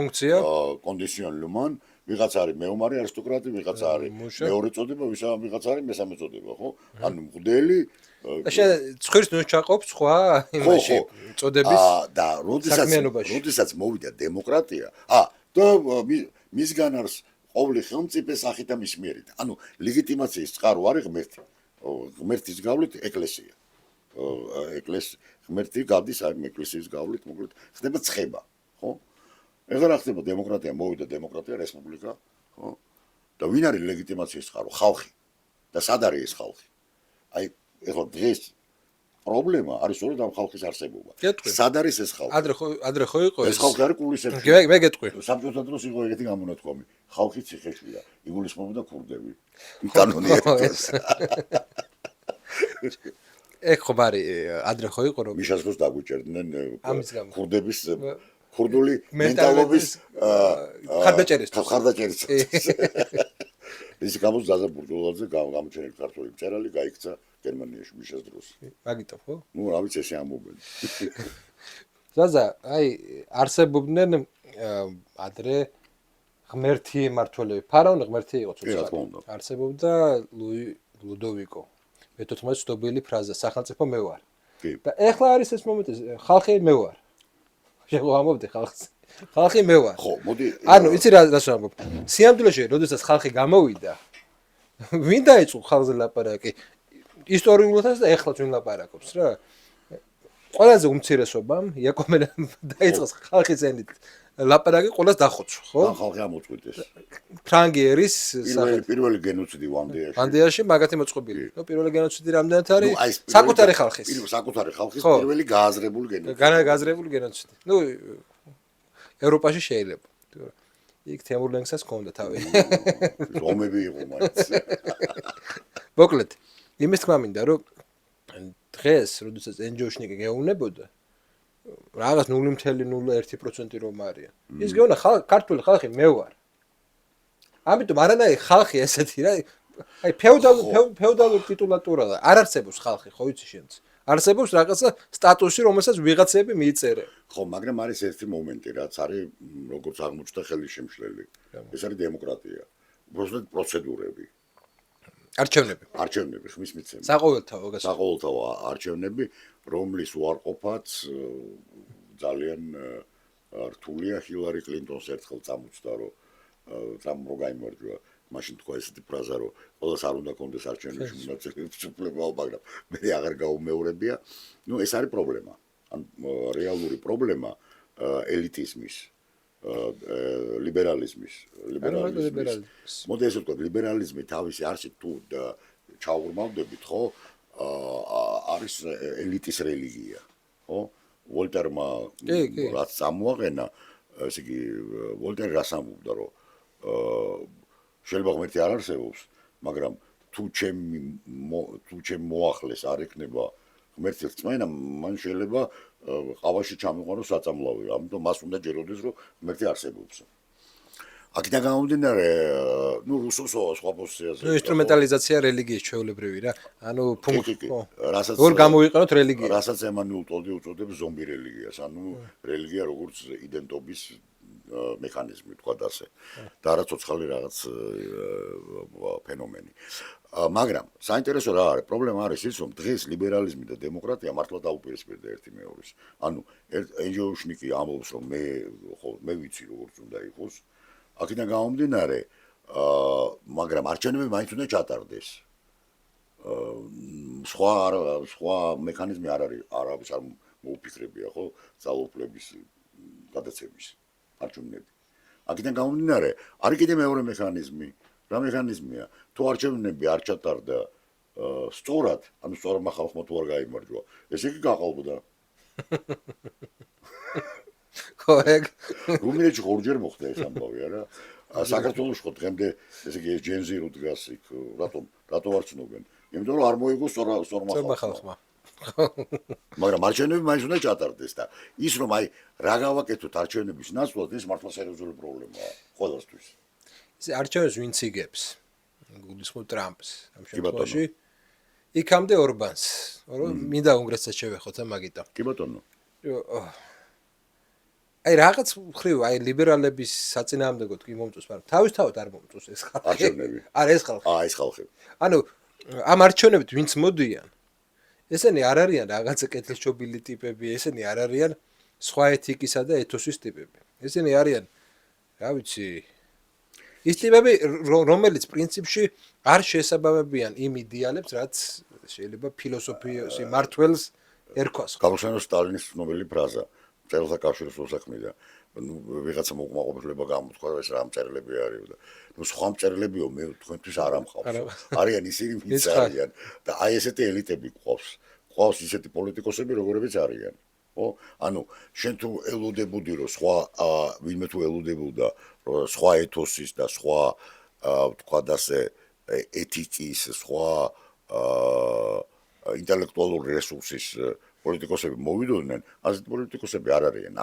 კონდიციონლუმან, ვიღაც არის მეომარი არისტოკრატი, ვიღაც არის მეორე წოდება, ვიღაც არის მესამე წოდება, ხო? ანუ მღვდელი
ცხვირს ნუჩაყოფ სხვა იმაში წოდების
და როდესაც მოვიდა დემოკრატია, და მისგან არის ყოველი ხელმწიფე სახით და მის მიერით. ანუ ლეგიტიმაციის წყარო არის ღმერთი. ღმერთის გავლით ეკლესია. ღმერთი გადის აი ეკლესიის გავლით, მოკლედ ხდება ცხება, ხო? ეხლა რა ხდება დემოკრატია, მოვიდა დემოკრატია, რესპუბლიკა, ხო? და ვინ არის ლეგიტიმაციის წყარო? ხალხი. და სად არის ეს ხალხი? აი ეხლა დღეს პრობლემა არის სწორედ ამ ხალხის არსებობა. სად არის ეს ხალხი?
ადრე ხო იყო
ეს ხალხი არის კულისებში.
მე გეტყვი.
საბჭოთა დროს იყო ეგეთი გამონათქვამი. ხალხი ციხეშია, იგულისხმებოდა ქურდები. კანონიერად.
ეგ ხო არის ადრე ხო იყო რომ
მიშას ხოს დაგვიჭერდნენ ქურდების ქურდული მენტალობის ხარდაჭერის. ის გამოს ზაზა ბურჯულაძე გამოჩენილი ქართული მწერალი გაიქცა გერმანიაში მიშას დროს.
მაგიტომ ხო?
ნუ რა ვიცი ესე ამბობენ.
ზაზა, აი არსებობდნენ ადრე ღმერთი მმართველები. ფარაონი ღმერთი იყო ცოტა. არსებობდა ლუდოვიკო. მე-14 ცნობილი ფრაზა სახელმწიფო მე ვარ. და ეხლა არის ეს მომენტი, ხალხი მე ვარ. შეგო ამბობდი ხალხს. ხალხი მე ვარ.
ხო, მოდი.
ანუ იცი რა ვამბობ? სიამდვილეში, როდესაც ხალხი გამოვიდა, ვინ დაიწყო ხალხზე ლაპარაკი? ისტორიულადაც და ეხლაც ვინ ლაპარაკობს რა? ყველაზე უმცირესობამ იაკობენამ დაიწყოს ხალხის ენით ლაპარაკი ყველას დახოცვა, ხო?
ხალხი ამოწყვიტეს.
ფრანგი ერის
პირველი გენოციდი ვანდეაში.
ვანდეაში მაგათი მოწყობილი. ნუ პირველი გენოციდი რამდენად არის?
აი, ეს
საკუთარი ხალხის.
საკუთარი ხალხის
ხო.
პირველი გააზრებული გენოციდი.
გააზრებული გენოციდი. ნუ ევროპაში შეიძლება. იქ თემურლენგსაც ჰქონდა თავი.
ომები იყო მაინც.
მოკლედ, იმის თქმა მინდა, რომ დღეს, როდესაც NGO-შნიკი გეუნებოდა, რაღაც 0.01% რომ არიან. ის გეუნა ქართული ხალხი მე ვარ. ამიტომ არანაირი ხალხი ესეთი რა, აი ფეოდალური ტიტულატურაა, არ არსებობს ხალხი, ხო იცი შენც. არსებობს რაღაცა სტატუსი, რომელსაც ვიღაცები მიიწერენ.
ხო, მაგრამ არის ერთი მომენტი, რაც არის, როგორც აღმოჩნდა ხელისშემშლელი. ეს არის დემოკრატია. უბრალოდ პროცედურები. არჩევნები, ხმის მიცემა. საყოველთაო არჩევნები, რომლის უარყოფაც ძალიან რთულია. ჰილარი კლინტონს ერთხელ წამოწდა, რომ ტრამპმა გაიმარჯვა. მაშინ თქვა ესეთი ფრაზა, რომ ყველას არ უნდა კონდეს არჩევნებში მონაწილეობის უფლება, მაგრამ მე აღარ გაუმეორებია. ნუ ეს არის პრობლემა. ან რეალური პრობლემა ელიტიზმის, ლიბერალიზმის. მოდი ესე ვთქვა, ლიბერალიზმი თავისი არსით თუ ჩაუღრმავდებით, ხო? არის ელიტის რელიგია, ხო? ვოლტერმა რაც წამოაყენა, ესე იგი ვოლტერი რას ამბობდა, რომ შეიძლება ღმერთი არ არსებობს, მაგრამ თუ ჩემ მოახლეს არ ეკნება ღმერთი რწმენა, მან შეიძლება ყავაში ჩამიყვანოს საწამლავი, ამიტომ მას უნდა ჯეროდეს, რომ ღმერთი არსებობს. აქედან გამომდინარე, ნუ რუსოს სხვა პოზიციაზე.
ნუ ინსტრუმენტალიზაცია რელიგიის ჩვეულებრივი რა. ანუ როგორ გამოვიყენოთ რელიგია.
რასაც ემანუელ ტოლდი უწოდებს ზომბი რელიგიას, ანუ რელიგია როგორც იდენტობის მექანიზმი, თქვა ასე. და არა ცოცხალი რაღაც ფენომენი. მაგრამ საინტერესო რა არის? პრობლემა არის ის, რომ დღეს ლიბერალიზმი და დემოკრატია მართლა დაუპირისპირდა ერთი მეორეს. ანუ NGO-შნიკი ამბობს, რომ მე ვიცი როგორც უნდა იყოს. აქედან გამომდინარე, მაგრამ არჩევნები მაინც უნდა ჩატარდეს. სხვა მექანიზმი არ არის არ მოუფიქრებია, ხო? ძალაუფლების გადაცემის არჩევნები. აქედან გამომდინარე, არის კიდე მეორე მექანიზმი. რა მექანიზმია? თუ არჩევნები არ ჩატარდა სწორად, ანუ სწორმა ხალხმა თუ არ გაიმარჯვა, ესე იგი გაყალბდა.
ხო, ეგ
რუმინეთში ორჯერ მოხდა ეს ამბავი, არა? საქართველოში ხო დღემდე, ესე იგი ეს ჯენზი რო დგას იქ, რატო არ ცნობენ? იმიტომ რომ არ მოიგო სწორმა ხალხმა. მაგრამ არჩევნები მაინც უნდა ჩატარდეს და ის რომ აი რა გავაკეთოთ არჩევნების ნაცვლად, ეს მართლა სერიოზული პრობლემაა ყველასთვის.
ეს არჩევნებს ვინც იგებს? გულისხმობ ტრამპს ამ შემთხვევაში. იქამდე ორბანს, რომ მინდა კონგრესსაც შევეხოთ ამაგიტო.
კი ბატონო.
აი რაღაც ხრივ აი ლიბერალების საწინააღმდეგოდ კი მომწონს, მაგრამ თავისთავად არ მომწონს ეს ხალხი.
არჩევნები.
არა ეს ხალხი.
ეს ხალხი.
ანუ ამ არჩევნებით ვინც მოდიან, ესენი არ არიან რაღაცა კეთილშობილი ტიპები, ესენი არ არიან სხვა ეთიკისა და ეთოსის ტიპები. ესენი არიან, რა ვიცი, ის ტიპები, რომელიც პრინციპში არ შეესაბამებიან იმ იდეალებს, რაც შეიძლება ფილოსოფიის მართველს ერქვას.
გამოსანოს სტალინის ცნობილი ფრაზა, წერილთა კავშირის უსაქმედა. ვიღაცა მოკმაყოფილება გამოთქვა, ეს რა მწერლები არის და ნუ სხვა მწერლებიო მე თქვენთვის არ ამყავს. არიან ისინი, ვინც არიან და აი ესეთი ელიტები ყავს ისეთი პოლიტიკოსები, როგორებიც არიან. ხო? ანუ შენ თუ ელოდებოდი, რომ სხვა ვინმე თუ ელოდებოდა, რომ სხვა ეთოსის და სხვა თქვა ასე ეთიკის, სხვა ინტელექტუალური რესურსის პოლიტიკოსები მოვიდოდნენ, ასეთ პოლიტიკოსები არ არიან.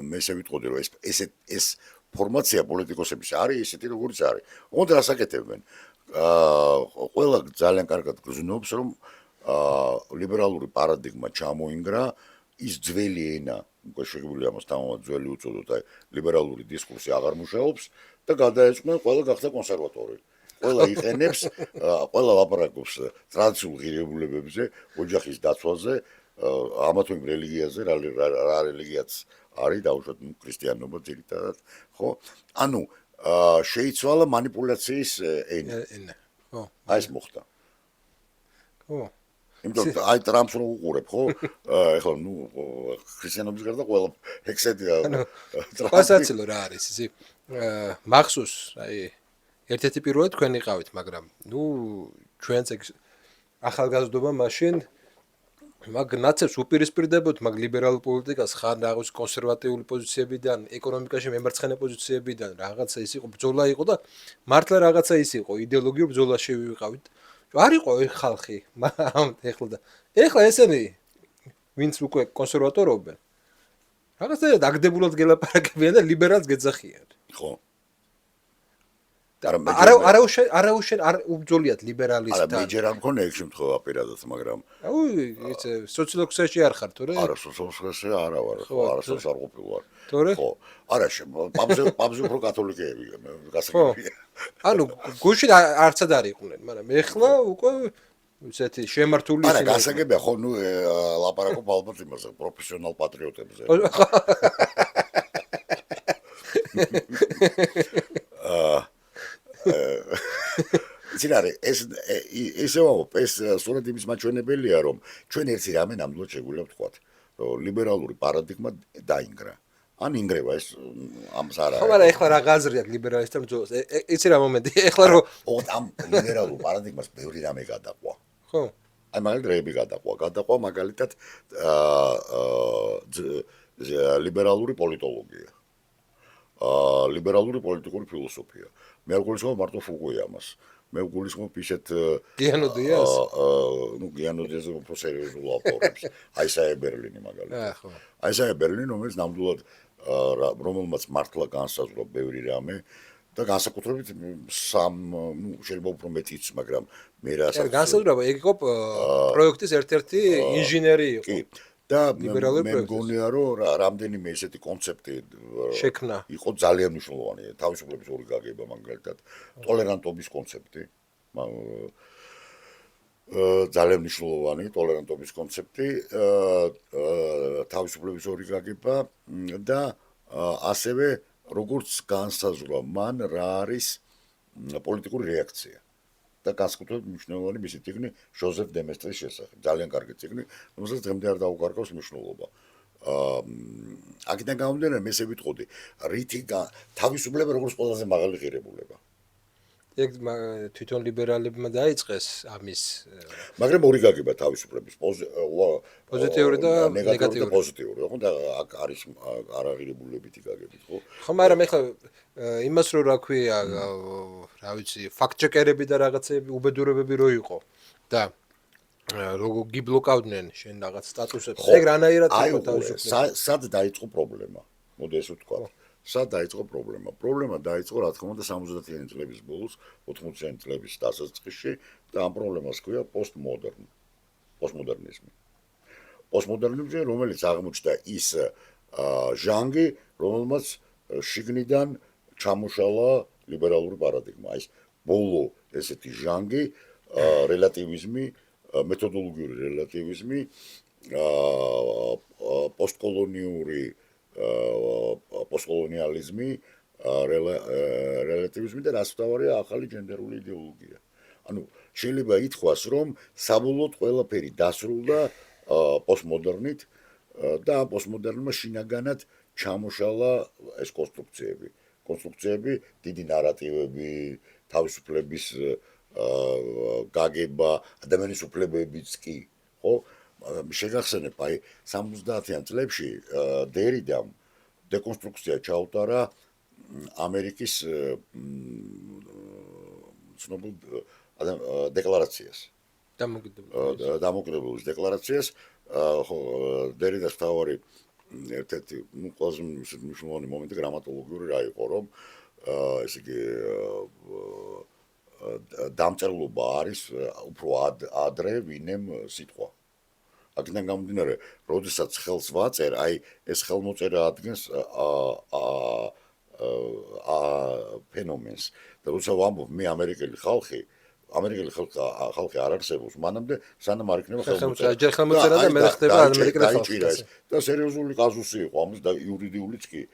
მე ესე ვიტყოდი, რომ ეს ფორმაცია პოლიტიკოსების არის ისეთი, როგორიც არის. ოღონდ რას აკეთებენ? ყველა ძალიან კარგად გრძნობს, რომ ლიბერალური პარადიგმა ჩამოინგრა, ის ძველი ენა, უკვე შეგვიძლია ამას თამამად ძველი უწოდოთ, აი ლიბერალური დისკურსი აღარ მუშაობს და გადაეწყვნენ, ყველა გახდა კონსერვატორი. ყველა იყენებს, ყველა ლაპარაკობს ტრადიციულ ღირებულებებზე, ოჯახის დაცვაზე, ამა თუ იმ რელიგიაზე, რა რელიგიაც არის, დაუშვათ ქრისტიანობა ძირითადად, ხო? ანუ შეიცვალა манипуляციის ენა.
ხო.
აი ეს მოხდა.
ხო.
იმიტომ აი ტრამპს რო უყურებ, ხო? ეხლა ქრისტიანობის გარდა ყველა ექსედია.
პასაცილო რა არის ისი? მახსოვს, აი ერთ-ერთი პირველი თქვენ იყავით, მაგრამ ჩვენც ეგ ახალგაზრდობა მაშინ მაგ ნაცებს უპირისპირდებოდ მაგ ლიბერალურ პოლიტიკას ხან რაღაც კონსერვატიული პოზიციებიდან, ეკონომიკაში მემარცხენე პოზიციებიდან რაღაცა ის იყო, ბრძოლა იყო და მართლა რაღაცა ის იყო, იდეოლოგიურ ბრძოლაში ვიყავით. არ იყო ხალხი, ეხლა ესენი ვინც უკვე კონსერვატორობენ. რაღაცა დაგდებულად გელაპარაკებიან და ლიბერალს გეძახიან.
ხო.
არ უბძოლიათ ლიბერალისტთან.
არა, მეჯერ არ მქონია ეგ შემთხვევა პირადად, მაგრამ
ის სოციოლოგიაში არ ხარ თორე?
არა, სოციოლოგიაში არა ვარ, ხო, არასდროს არ ყოფილი ვარ.
თორე?
ხო. არა, პაპზე უფრო კათოლიკეები გასაგებია.
ანუ გუშინ არცად არ იყვნენ, მაგრამ ეხლა უკვე ისეთი შემართული
არა, გასაგებია, ხო, ლაპარაკობ ალბათ იმაზე, პროფესიონალ პატრიოტებზე. ძინარე ესე ვამბობ, ეს სწორედ იმის მაჩვენებელია, რომ ჩვენ ერთი რამე ნამდვილად შეგვიძლია ვთქვათ, რომ ლიბერალური პარადიგმა დაინგრა. ან ინგრევა ეს ამას არ არის.
ხო, მაგრამ ეხლა რა გაზრი აქვს ლიბერალისტთა ბრძოლას? იცი რა მომენტი, ეხლა რომ
ამ ლიბერალურ პარადიგმას ბევრი რამე გადაყვა.
ხო.
აი მაგალითად დრეები გადაყვა მაგალითად ლიბერალური პოლიტოლოგია. ლიბერალური პოლიტიკური ფილოსოფია. მე არ გულისხმობ მარტო ფუკუიამას. მე გულისხმობ ისეთ
გიანოდიას?
გიანოდიაზე უფრო სერიოზულ ავტორებს. აი ესაა ბერლინი მაგალითად.
ხო.
აი ესაა ბერლინი, რომელიც ნამდვილად რომელმაც მართლა განსაზღვრა ბევრი რამე და განსაკუთრებით შეიძლება უფრო მეტიც, მაგრამ მე რასაც
განსაზღვრა ეგ იყო პროექტის ერთ-ერთი ინჟინერი იყო.
კი. და მე მგონია, რომ რამდენიმე ესეთი კონცეფტი
შექმნა.
იყო ძალიან მნიშვნელოვანი. თავისუფლების ორი გაგება მაგალითად, ტოლერანტობის კონცეფტი. ძალიან მნიშვნელოვანი ტოლერანტობის კონცეფტი, თავისუფლების ორი გაგება და ასევე როგორც განსაზღვრა მან რა არის პოლიტიკური რეაქცია. და განსაკუთრებით მნიშვნელოვანი მისი წიგნი ჟოზეფ დემესტრის შესახებ. ძალიან კარგი წიგნი, რომელსაც დღემდე არ დაუკარგავს მნიშვნელობა. აქედან გამომდინარე, მე ესე ვიტყოდი, რითი თავისუფლება როგორც ყველაზე მაღალი ღირებულება.
ეგ თვითონ ლიბერალებმა დაიწყეს ამის
მაგრამ ორი გაგება თავისუფლების
პოზიტიური და ნეგატიური.
პოზიტიური, ხო და აქ არის არაღირებულებითი გაგებით, ხო?
ხო, მაგრამ ეხლა იმას რო რა ქვია, რა ვიცი, ფაქტ-ჩეკერები და რაღაცები, უბედურებები რო იყო და როგორ გიბლოკავდნენ შენ რაღაც სტატუსებს. ეგ რანაირად იყო თავისუფლება?
სად დაიწყო პრობლემა? მოდი ეს ვთქვა. სად დაიწყო პრობლემა? პრობლემა დაიწყო რა თქმა უნდა 70-იანი წლების ბოლოს, 80-იანი წლების დასაწყისში და ამ პრობლემას ქვია პოსტმოდერნიზმი. პოსტმოდერნიზმი, რომელიც აღმოჩნდა ის ჟანრი, რომელმაც შიგნიდან ჩამოშალა ლიბერალური პარადიგმა. ეს ბოლო ესეთი ჟანრი, რელატივიზმი, მეთოდოლოგიური რელატივიზმი, პოსტკოლონიალიზმი, რელატივიზმი და რაც თავარია ახალი ჯენდერული იდეოლოგია. ანუ შეიძლება ითქვას, რომ საბოლოოდ ყველაფერი დასრულდა პოსტმოდერნით და პოსტმოდერნმა შინაგანად ჩამოშალა ეს კონსტრუქციები, დიდი ნარატივები, თავისუფლების გაგება, ადამიანის უფლებებიც კი, ხო? შეგახსენებ, აი 70-იან წლებში დერიდამ დეკონსტრუქცია ჩაუტარა ამერიკის ცნობილ დეკლარაციას. დამოუკიდებლობის დეკლარაციას, ხო, დერიდას თავარი ერთ-ერთი ყველაზე მნიშვნელოვანი მომენტი გრამატოლოგიური რა იყო, რომ ესე იგი დამწერლობა არის უფრო ადრე ვინემ სიტყვა. აქედან გამომდინარე, როდესაც ხელს ვაწერ, აი ეს ხელმოწერა ადგენს ფენომენს. და როცა ვამბობ მე ამერიკელი ხალხი არ არსებობს, მანამდე სანამ არ იქნება ხელმოწერა.
ჯერ ხელმოწერა და მე ხდება ამერიკელი ხალხი.
და სერიოზული კაზუსი იყო ამის და იურიდიულიც კი.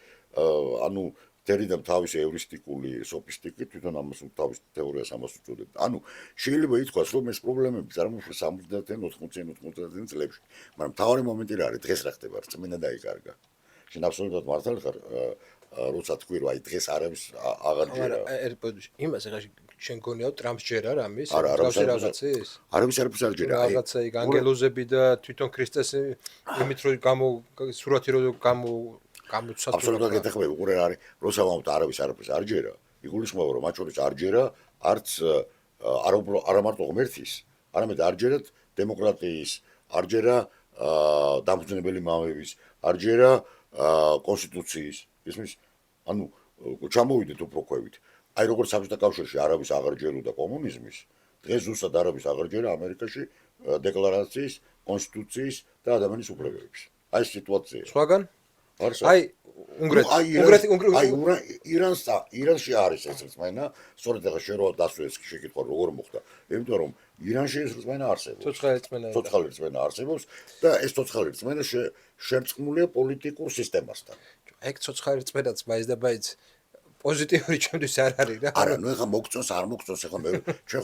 ანუ თერიდამ თავისი ევრისტიკული სოფისტიკით თვითონ ამას თავის თეორიას ამას უწოდებდა. ანუ შეიძლება ითქვას, რომ ეს პრობლემები წარმოშობს 70-იან, 80-იან წლებში. მაგრამ მთავარი მომენტი რა არის? დღეს რა ხდება? რწმენა დაიკარგა. შენ აბსოლუტურად მართალი ხარ, როცა თქვი, რომ აი დღეს არავის აღარ ჯერა.
იმას ეხლა შენ გონიაო ტრამპს ჯერა რამის?
არავის
რაღაცის?
არავის არ ჯერა.
რაღაცა იქ ანგელოზები და თვითონ ქრისტეს იმით რომ სურათი რომ გამოცადა.
აბსოლუტურად გეთახმები, უყურე არის, როცა ვამბობთ არავის არ ჯერა. იგულისხმება, რომ მათ შორის არ ჯერა, არც არა მარტო ღმერთის, არამედ არ ჯერათ დემოკრატიის, არ ჯერა დამფუძნებელი მამების, არ ჯერა კონსტიტუციის. ისმის, ანუ ჩამოვიდეთ უფრო ქვევით. აი როგორც საბჭოთა კავშირში არავის აღარ ჯეროდა კომუნიზმის, დღეს ზუსტად არავის აღარ ჯერა ამერიკაში დეკლარაციის, კონსტიტუციის და ადამიანის უფლებების. აი ეს სიტუაცია.
სხვაგან?
არსა.
აი
ირანში არის ეს რწმენა, სწორედ ახლა შენ რო დასვეს შეკითხვა როგორ მოხდა. იმიტომ რომ ირანში ეს რწმენა არსებობს. ცოცხალი რწმენა არსებობს და ეს ცოცხალი რწმენა შერწყმულია პოლიტიკურ სისტემასთან.
ეგ ცოცხალი რწმენაც მაინც და მაინც პოზიტიური ჩემთვის არ არის რა.
არა, ნუ ეხლა მოგწონს, არ მოგწონს, ეხლა მე ჩვენ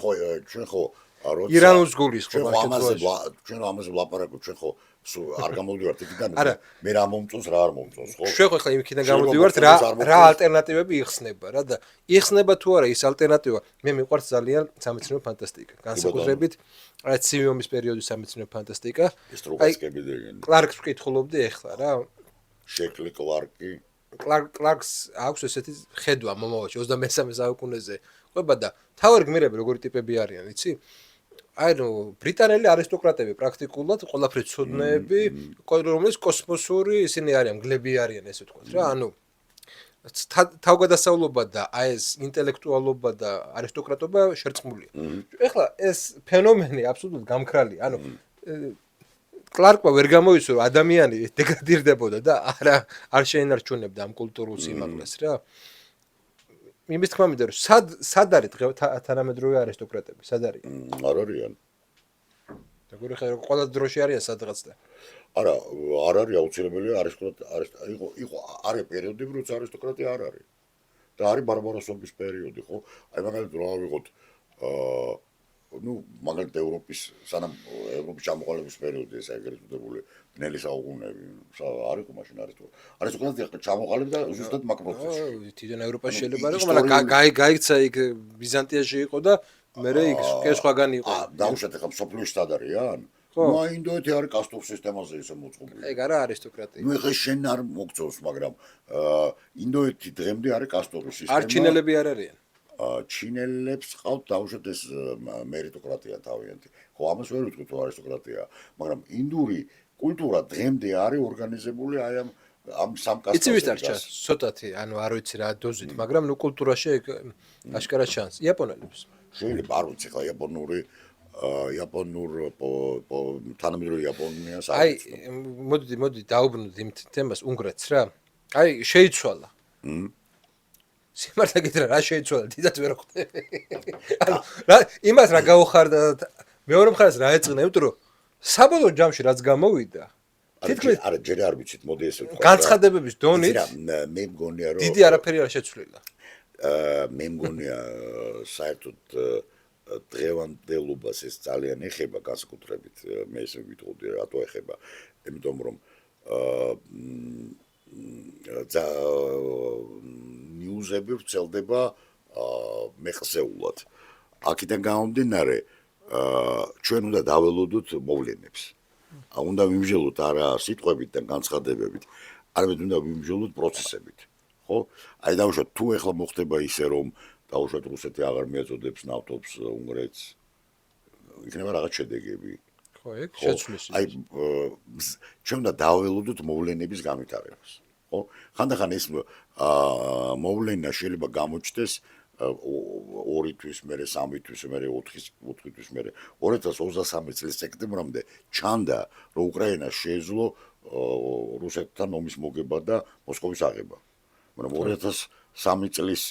ხო როცა
ირანულს გულის ხო
ჩვენ ამაზე ვლაპარაკობთ, ჩვენ ხო არ გამოვდივართ იქიდან, მე რა მომწონს, რა არ მომწონს, ხო?
ჩვენ ხო ეხლა იმიქიდან გამოვდივართ, რა ალტერნატივები იხსნება რა და იხსნება თუ არა ის ალტერნატივა. მე მიყვარს ძალიან სამეცნიერო ფანტასტიკა. განსაკუთრებით აი ცივი ომის პერიოდის სამეცნიერო ფანტასტიკა.
აი
კლარკს ვკითხულობდი ეხლა რა.
შეკლი კლარკი
კლარკს აქვს ესეთი ხედვა მომავალში 23 საუკუნეზე. ყვება და თავი გმირები როგორი ტიპები არიან, იცი? აი ნუ ბრიტანელი არისტოკრატები პრაქტიკულად ყველაფერი ცოდნეები, რომლის კოსმოსური ისინი არიან, მგლები არიან ესე ვთქვათ რა. ანუ თავგადასავლობა და აი ეს ინტელექტუალობა და არისტოკრატობა შერწყმულია. ეხლა ეს ფენომენი აბსოლუტურად გამქრალია. ანუ კლარკმა ვერ გამოიცო რომ ადამიანი დეგრადირდებოდა და არ შეინარჩუნებდა ამ კულტურულ სიმაღლეს რა. იმის თქმა მინდა რომ სად არის თანამედროვე არისტოკრატები, სად არიან?
არ არიან.
როგორი ხარ ყველა დროში არიან სადღაც და
არა, არ არის აუცილებელია იყო არის პერიოდები, როცა არისტოკრატია არ არის. და არის ბარბაროსობის პერიოდი, ხო? აი მაგალითად რა ვიღოთ ну, მაგალითად ევროპის ევროპის ჩამოყალიბების პერიოდი ეს ეგრეთ წოდებული ბნელი საუკუნეები არ იყო მაშინ არისტოკრატია ჩამოყალიბდა ზუსტად მაგ პროცესში.
თვითონ ევროპაში შეიძლება არ იყო, მაგრამ გაიქცა იქ ბიზანტიაში იყო და მერე იქ სხვაგან იყო.
დაუშვათ ახლა სოფლიოში სად არიან? ну, აი ინდოეთი არის კასტურ სისტემაზე ისე მოწყობილი.
ეგ არა არისტოკრატია.
ну, ეხლა შენ არ მოგწონს, მაგრამ ინდოეთი დღემდე არის კასტური სისტემა.
არჩინელები არ არიან.
ჩინელებს ყავთ დაუშვათ ეს მერიტოკრატია თავიანთი. ხო, ამას ვერ ვიტყვი თუ არისტოკრატია, მაგრამ ინდური კულტურა დღემდე არის ორგანიზებული აი ამ სამ კასტაზე.
იცი ვის დარჩა? ცოტათი, ანუ არ ვიცი რა დოზით, მაგრამ ნუ კულტურაში ეგ აშკარად ჩანს. იაპონელებს.
შეიძლება არ ვიცი ხა იაპონურ თანამედროვე იაპონიას არ
აი, მოდი დაუბრუნდით იმ თემას უნგრეთს რა. აი, შეიცვალა. სიმართლე გითხრა რა შეიცვალა, დიდად ვერ ხვდები. ანუ იმას რა გაუხარდა მეორე მხარეს რა ეწყნა, იმიტომ რომ საბოლოო ჯამში რაც გამოვიდა,
თითქმის არა ჯერ არ ვიცით, მოდი ესე ვთქვა.
განცხადებების დონით
მე მგონია რომ
დიდი არაფერი არ შეცვლილა.
მე მგონია საერთოდ დღევანდელობას ეს ძალიან ეხება განსაკუთრებით მე ესე ვიტყოდი რატო ეხება, იმიტომ რომ ნიუზები ვრცელდება მეხსეულად. აქედან გამომდინარე ჩვენ უნდა დაველოდოთ მოვლენებს. უნდა ვიმსჯელოთ არა სიტყვებით და განცხადებებით, არამედ უნდა ვიმსჯელოთ პროცესებით. ხო? აი დავუშვათ თუ ეხლა მოხდება ისე რომ დავუშვათ რუსეთი აღარ მიაწოდებს ნავთობს უნგრეთს, იქნება რაღაც შედეგები.
ხო, ეგ შეცვლის.
აი ჩვენ უნდა დაველოდოთ მოვლენების განვითარებას. ხო? ხანდახან ეს მოვლენა შეიძლება გამოჩნდეს 2 თვის მერე, 3 თვის მერე, 4 თვის მერე. 2023 წლის სექტემბრამდე ჩანდა, რომ უკრაინას შეეძლო რუსეთთან ომის მოგება და მოსკოვის აღება. მაგრამ 2003 წლის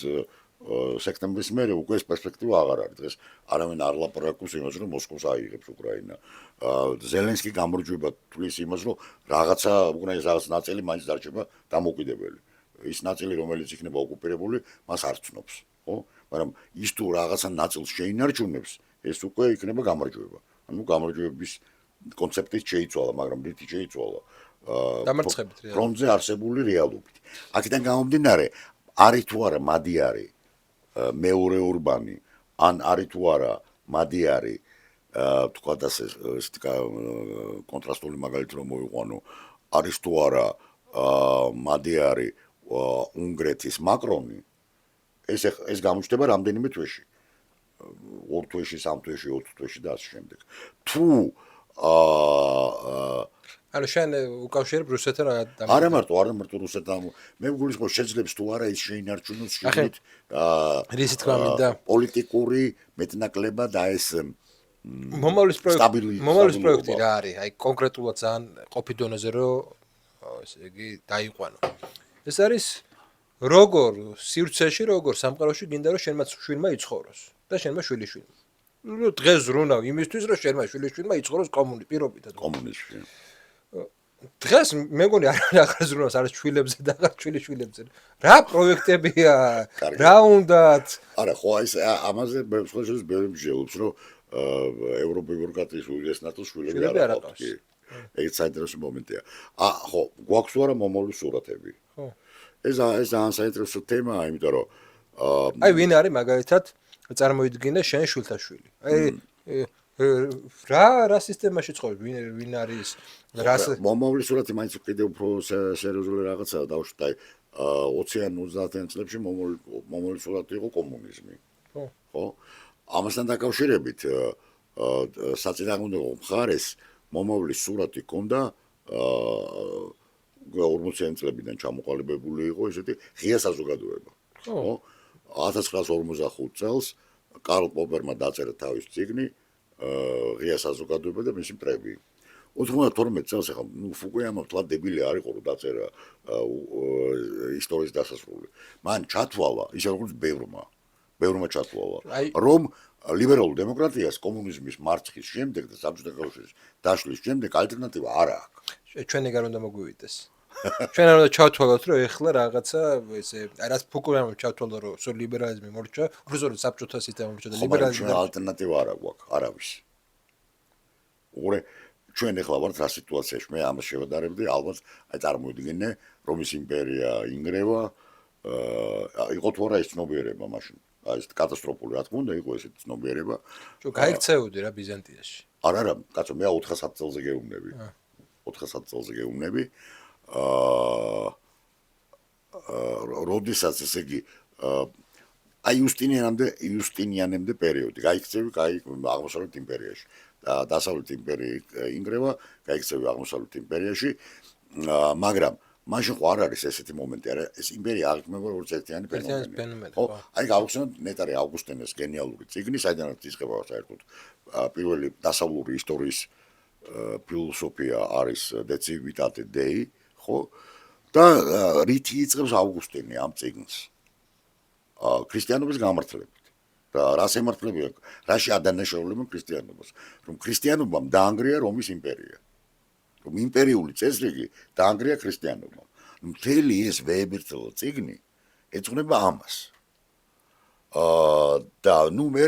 სექტემბრის მერე უკვე ეს პერსპექტივა აღარ არის. დღეს არავინ არ ლაპარაკობს იმას, რომ მოსკოვს აიღებს უკრაინა. ზელენსკი გამარჯვება თulis იმას, რომ რაღაცა უკრაინის რაღაც ნაწილი მაინც დარჩება დამოუკიდებელი. ის ნაწილი რომელიც იქნება ოკუპირებული მას არ ცნობს ხო მაგრამ ის თუ რაღაცა ნაწილს შეინარჩუნებს ეს უკვე იქნება გამარჯვება ანუ გამარჯვების კონცეფტი შეიცვალა მაგრამ რითი შეიცვალა
დამარცხებით რეალურად
ფრონტზე არსებული რეალობით აქედან გამომდინარე არის თუ არა მადიარი მეორე ურბანი ან არის თუ არა მადიარი თქვათ ასე კონტრასტული მაგალითი რომ მოვიყვანო არის თუ არა მადიარი უნგრეთის მაკრონი ეს გამოჩნდება რამდენიმე თვეში 2 თვეში 3 თვეში 4 თვეში და ასე შემდეგ თუ
ანუ შენ უკავშირებ რუსეთთან
არა მარტო რუსეთთან მე მგულისხმობ შეძლებს თუ არა ის შეინარჩუნოს შეგნით
რისი თქვა მინდა
პოლიტიკური მეტნაკლება და ეს
მომავლის პროექტი რა არის აი კონკრეტულად ძალიან ყოფი დონეზე რომ ესე იგი დაიყვანო ეს არის როგორ სივრცეში როგორ სამყაროში გინდა რომ შენმა შვილმა იცხოვროს და შენმა შვილიშვილმა ნუ დღეს ზრუნავ იმისთვის რომ შენმა შვილიშვილმა იცხოვროს პირობითად
კომუნიზმში
დღეს მე მგონი აღარ ზრუნავს არის შვილებზე და აღარ შვილიშვილებზე რა პროექტებია რა უნდათ
არა ხო ეს ამაზე მე შეიძლება ბევრი მსჯელობს რომ ევროპის ბიუროკრატიის უდიდეს ნაწილს შვილები არ აქვს კი ეგ საინტერესო მომენტია ხო გვაქვს თუ არა მომავლის სურათები ხო ეს ძალიან საინტერესო თემაა იმიტომ რომ
აი ვინ არის მაგალითად წარმოიდგინე შენ შვილთა შვილი აი რა სისტემაში ცხოვრობ ვინ არის რა
მომავლის სურათი მაინც კიდევ უფრო სერიოზული რაღაცაა დავუშვით აი 20-იან 30-იან წლებში მომავლის სურათი იყო კომუნიზმი ხო ამასთან დაკავშირებით საწინააღმდეგო მხარეს მომავლის სურათი ჰქონდა 40-იან წლებიდან ჩამოყალიბებული იყო ესეთი ღია საზოგადოება ხო 1945 წელს კარლ პოპერმა დაწერა თავის წიგნი ღია საზოგადოება და მისი მტრები 92 წელს ახლა ნუ ფუკუიამა თლა დებილი არ იყო რომ დაწერა ისტორიის დასასრული მან ჩათვალა ისე როგორც ბევრმა ჩათვალა რომ ლიბერალურ დემოკრატიას კომუნიზმის მარცხის შემდეგ და საბჭოთა კავშირის დაშლის შემდეგ ალტერნატივა არ აქვს
ჩვენ ეგარ უნდა მოგვივიდეს ჩვენ არ უნდა ჩავთვალოთ რომ ეხლა რაღაცა ესე რაც ფუკუიამამ ჩავთვალა რომ სულ ლიბერალიზმი მორჩა უბრალოდ საბჭოთა სისტემა მორჩა და ლიბერალიზმი
ალტერნატივა არ აქვს არავის უყურე ჩვენ ეხლა ვართ რა სიტუაციაში მე ამას შევადარებდი ალბათ აი წარმოიდგინე რომის იმპერია ინგრევა იყო თუ არა ეს ცნობიერება მაშინ აი ეს კატასტროფული რა თქმა უნდა იყო ესეთი ცნობიერება
გაიქცეოდი რა ბიზანტიაში
არა კაცო მე 400 წელზე გეუბნები 400 წელზე გეუბნები როდესაც ესე იგი აი იუსტინიანემდე პერიოდი გაიქცევი აღმოსავლეთ იმპერიაში და დასავლეთ იმპერია ინგრევა გაიქცევი აღმოსავლეთ იმპერიაში მაგრამ მაშინ ხო არ არის ესეთი მომენტი არა ეს იმპერია აღიქმება როგორც ერთიანი ფენომენი ხო აი გავხსენოთ ნეტარი ავგუსტინეს გენიალური წიგნი საიდანაც იწყება საერთოდ პირველი დასავლური ისტორიის ფილოსოფია არის დეცივიტატე დეი ხო და რითი იწყებს ავგუსტინე ამ წიგნს ქრისტიანობის გამართლებით და რას ემართლებია რაში ადანაშაულებენ ქრისტიანობას რომ ქრისტიანობამ დაანგრია რომის იმპერია რომ იმპერიული წესრიგი დაანგრია ქრისტიანობამ მთელი ეს ვეებერთელო წიგნი ეძღვნება ამას და ნუ მე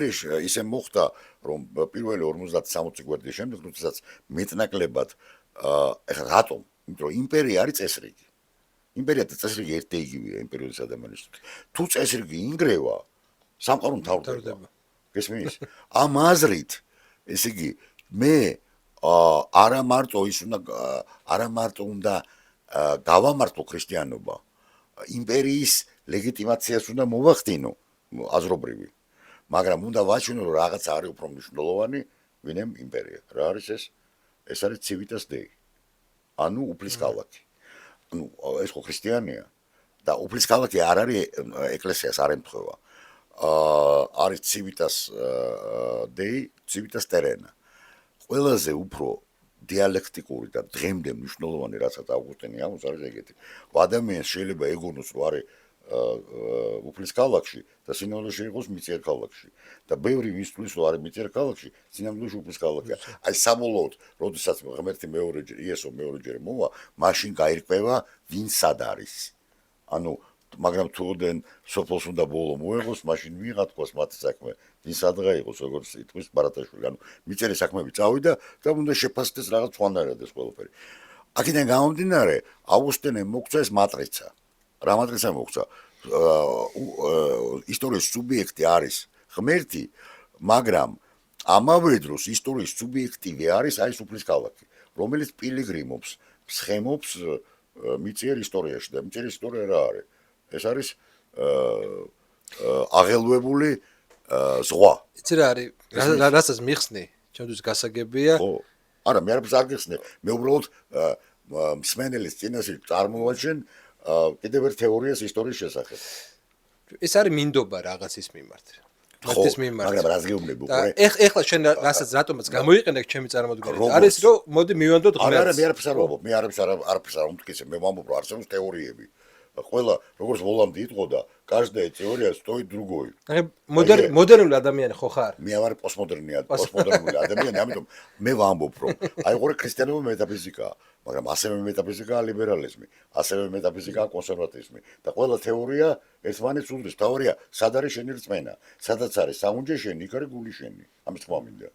ისე მოხდა რომ პირველი 50-60 გვერდის შემდეგ როდესაც მეტნაკლებად ეხლა რატომ იმიტომ რომ იმპერია არის წესრიგი იმპერია და წესრიგი ერთ და იგივეა იმპერიის ადამიანისთვის თუ წესრიგი ინგრევა სამყარო მთავრდება გესმის ამ აზრით ესე იგი მე არა მარტო უნდა გავამართლო ქრისტიანობა იმპერიის ლეგიტიმაციას უნდა მოვახდინო აზრობრივი მაგრამ უნდა ვაჩვენო რომ რაღაც არის უფრო მნიშვნელოვანი ვინემ იმპერია რა არის ეს არის civitas dei ანუ უფლის ქალაქი ну ეს ხო ქრისტიანია და უფლის ქალაქი არ არის ეკლესიას არ ემთხვევა არის civitas dei civitas terrena ყველაზე უფრო დიალექტიკური და დღემდე მნიშვნელოვანი რასაც ავგუსტინე ამოს არის ეგეთი ადამიანს შეიძლება ეგონოს რომ არის უფლის ქალაქში და სინამდვილეში იყოს მიწიერ ქალაქში და ბევრი ვისწვლის რომ არის მიწიერ ქალაქში სინამდვილეში უფლის ქალაქია აი საბოლოოდ როდესაც ღმერთი მეორეჯერ იესო მეორეჯერ მოვა მაშინ გაირკვევა ვინ სად არის ანუ მაგრამ თუნდენ სოფელს უნდა ბოლო მოეღოს, მაშინ მიიღათ ყოს მათი საქმე. ის სადღა იყოს, როგორც იტყვის ბარათაშვილი. ანუ მიწერი საქმეები წავიდა და უნდა შეფასდეს რაღაც სხვანაირად ეს ყველაფერი. აქედან გამომდინარე, აუგუსტინემ მოგცა ეს მატრიცა. რა მატრიცა მოგცა? ისტორიის სუბიექტი არის ღმერთი, მაგრამ ამავე დროს ისტორიის სუბიექტივი არის აი სუფლის ქალაქი, რომელიც პილიგრიმობს, მსხემობს მიწიერ ისტორიაში და მიწიერ ისტორია რა არის? ეს არის აღელვებული ზღვა.
იცი რა არის? რასაც მიხსნი, ჩემთვის გასაგებია.
ხო. არა, მე არაფერს არ გიხსნე. მე უბრალოდ მსმენელის წინაშე წარმოვაჩენ კიდევ ერთ თეორიას ისტორიის შესახებ.
ეს არის მინდობა რაღაცის მიმართ. მათის მიმართ.
მაგრამ რას გეუბნები
და
უკვე?
ეხლა შენ რასაც რატომაც გამოიყენე ჩემი წარმოდგენით. არის რომ მოდი მივანდოთ
არა,
ღმერთს.
მე არაფერს არ ვამბობ, მე არაფერს არ უმტკიცე, მე ვამბობ რომ არსებობს თეორიები. ყველა როგორც ბოლამდე იტყოდა, каждая теория стоит другой.
მოდერნული ადამიანი ხო ხარ?
მე ვარ პოსტმოდერნული ადამიანი, ამიტომ მე ვამბობ რომ აი ყურე ქრისტიანობა მეტაფიზიკაა, მაგრამ ასევე მეტაფიზიკაა ლიბერალიზმი, ასევე მეტაფიზიკაა კონსერვატიზმი და ყველა თეორია ერთმანეთს უდრის. თეორია სად არის შენი რწმენა? სადაც არის საუნჯე შენი, იქ არის გული შენი. ამის თქმა მინდა.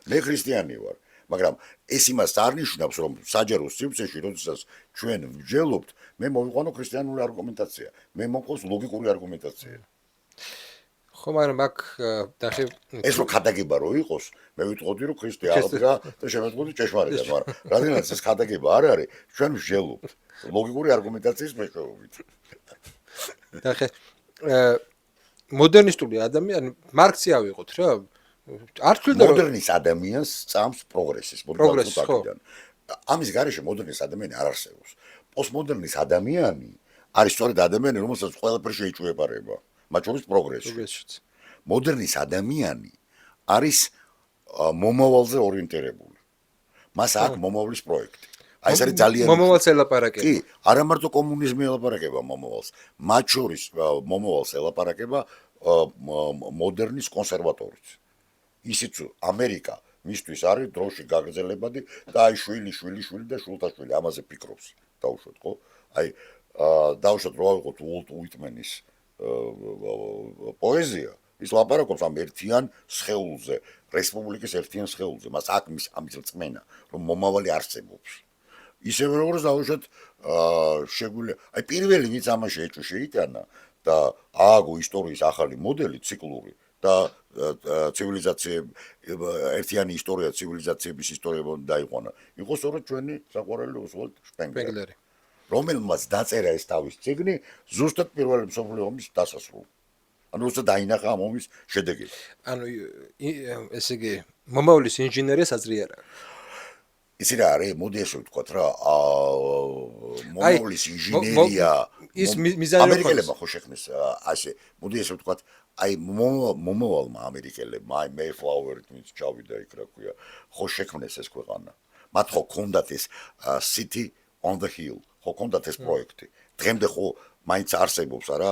მე ქრისტიანი ვარ. მაგრამ ეს იმას არ ნიშნავს, რომ საჯარო სივრცეში, როდესაც ჩვენ ვჯელობთ, მე მოვიყვანო ქრისტიანული არგუმენტაცია. მე მომყავს ლოგიკური არგუმენტაცია.
ხო, მაგრამ აქ დახი
ეს რო ქადაგება რო იყოს, მე ვიტყოდი რომ ქრისტე აღდგა და შემეწყოდი ჭეშმარიტად, მაგრამ რადგანაც ეს ქადაგება არ არის, ჩვენ ვჯელობთ ლოგიკური არგუმენტაციის მეშვეობით.
დახი მოდერნისტული ადამიანი მარქსი ავიღოთ რა. არ თვლიდა რომ
მოდერნის ადამიანს წამს პროგრესის,
პროგრესიდან.
ამის გარეშე მოდერნის ადამიანი არ არსებობს. პოსტმოდერნის ადამიანი არის სწორედ ადამიანი, რომელსაც ყველაფერი შეიჭვებარება, მათ შორის პროგრესშიც. მოდერნის ადამიანი არის მომავალზე ორიენტირებული. მას აქვს მომავლის პროექტი. აი ეს არის ძალიან
მომავალს ელაპარაკება.
კი, არა მარტო კომუნიზმი ელაპარაკება მომავალს, მათ შორის მომავალს ელაპარაკება მოდერნის კონსერვატორიც. ისიც ამერიკა მისთვის არის დროში გაგრძელებადი და აი შვილი და შულთაშვილი ამაზე ფიქრობს. დავუშვათ ხო? აი დავუშვათ რომ ავიღოთ უოლტ უიტმენის პოეზია, ის ლაპარაკობს ამ ერთიან სხეულზე, რესპუბლიკის ერთიან სხეულზე. მას აქვს ამის რწმენა, რომ მომავალი არსებობს. ისევე როგორც დავუშვათ შეგვიძლია, აი პირველი ვინც ამაში ეჭვი შეიტანა და ააგო ისტორიის ახალი მოდელი ციკლური და ცივილიზაციები ერთიანი ისტორია ცივილიზაციების ისტორიები დაიყვანა. იყო სწორედ ჩვენი საყვარელი ოსვალდ შპენგლერი, რომელმაც დაწერა ეს თავის წიგნი ზუსტად პირველი მსოფლიო ომის დასასრულს. ანუ უბრალოდ დაინახა ამ ომის შედეგი.
ანუ ესე იგი მომავლის ინჟინერია საზრი არა.
იცი რა არის, მოდი ესე ვთქვათ რა, მომავლის ინჟინერია
ის მიზანი
ამერიკელებმა ხო შექმნეს ასე, მოდი ესე ვთქვათ, აი მომავალმა ამერიკელებმა, აი მეიფლაუერით ვინც ჩავიდა იქ რა ქვია, ხო შექმნეს ეს ქვეყანა. მათ ხო ქონდათ ეს City on the Hill, ხო ქონდათ ეს პროექტი. დღემდე ხო მაინც არსებობს არა,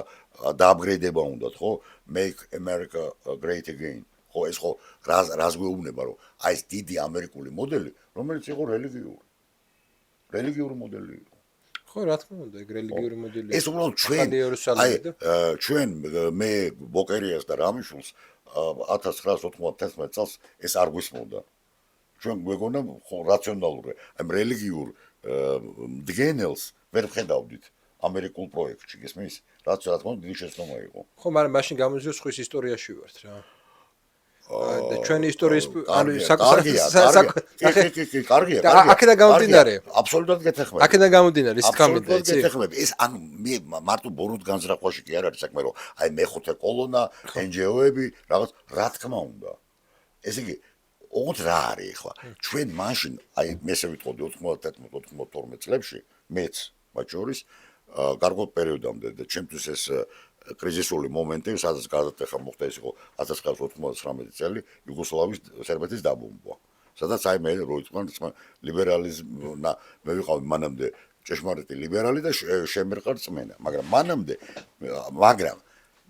დააპგრეიდება უნდათ ხო, Make America Great Again. ხო ეს ხო რას გვეუბნება რომ აი ეს დიდი ამერიკული მოდელი, რომელიც იყო რელიგიური მოდელი იყო.
ხო, რა თქმა უნდა, ეგ რელიგიური მოდელი.
ეს უბრალოდ ჩვენ მე ბოკერიას და რამიშულს 1991 წელს ეს არ გვისმოდა. ჩვენ გვეგონა ხო რაციონალური, აი რელიგიურ მდგენელს ვერ ვხედავდით ამერიკულ პროექტში, გესმის? რაც რა თქმა უნდა დიდი შეცდომა იყო.
ხო, მაგრამ მაშინ გამოზიო სხვის ისტორიაში ვართ რა. და ჩვენი ისტორიის ანუ
კარგია.
აქედან გამომდინარე.
აბსოლუტურად გეთეხმები.
აქედან გამომდინარე ის კამედა, იცი?
გეთეხმები. ეს ანუ მე მარტო ბოროტ განზრახვაში კი არ არის საქმე, რომ აი მეხუთე კოლონა, NGO-ები, რაღაც რა თქმა უნდა. ესე იგი, ოღონდ რა არის ახლა? ჩვენ მაშინ აი მესე ვიტყოდი 91-92 წლებში, მეც მათ შორის გარკვეულ პერიოდამდე და ჩემთვის ეს კრიზისული მომენტი, სადაც გადატეხა მოხდა ის იყო 1999 წელი იუგოსლავიის სერბეთის დაბომბვა. სადაც აი მე რო იწმენდა ლიბერალიზმი, მე ვიყავი მანამდე ჭეშმარიტი ლიბერალი და შემერყარ წმენა, მაგრამ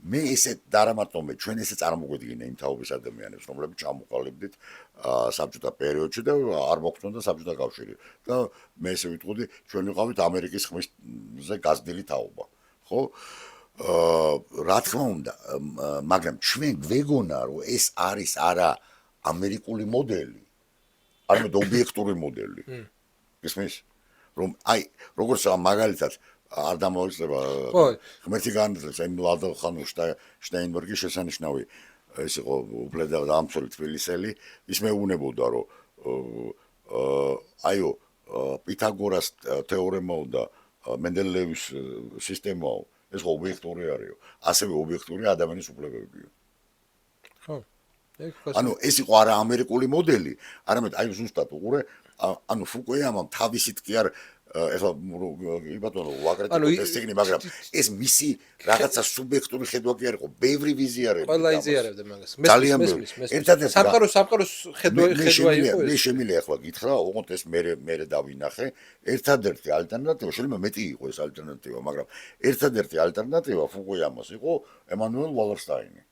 მე ესე დარამატომე ჩვენ ესე წარმოგვიდგინე იმ თაობის ადამიანებს, რომლებიც ჩამოყალიბდით საბჭოთა პერიოდში და არ მოგწონდა საბჭოთა კავშირი და მე ესე ვიტყოდი ჩვენ ვიყავით ამერიკის ხმისზე გაზრდილი თაობა. ხო ხო? რა თქმა უნდა, მაგრამ ჩვენ გვეგონა, რომ ეს არის არა ამერიკული მოდელი, არამედ ობიექტური მოდელი. ისმის, რომ აი, როგორც მაგალითად არ დამოუწება ღმერთი განიცდოს იმ ლადოხანო შტაინბერგის შესანიშნავი ეს იყო უბრალოდ დამცველი თბილისელი, ის მეუბნებოდა, რომ აიო პითაგორას თეორემაო და მენდელეევის სისტემაო ეს ობიექტური არისო, ასევე ობიექტური ადამიანის უფლებებია.
ხო.
ანუ ეს იყო არა ამერიკული მოდელი, არამედ აი ზუსტად უყურე, ანუ ფუკუიამამ თავისით კი არ ეხლა იბატონო ვაკრეტიკო ტესტინგი, მაგრამ ეს მისი რაღაცა სუბიექტური ხედვა კი არ იყო, ბევრი ვიზიარები.
ყველა იზიარებდა მაგას.
ძალიან ბევრი. ერთადერთი
სამყაროს ხედვა იყო
მე შემიძლია ახლა გითხრა, ოღონდ ეს მე დავინახე, ერთადერთი ალტერნატივა, შეიძლება მეტი იყო ეს ალტერნატივა, მაგრამ ერთადერთი ალტერნატივა ფუკუიამას იყო ემანუელ ვალერშტაინი,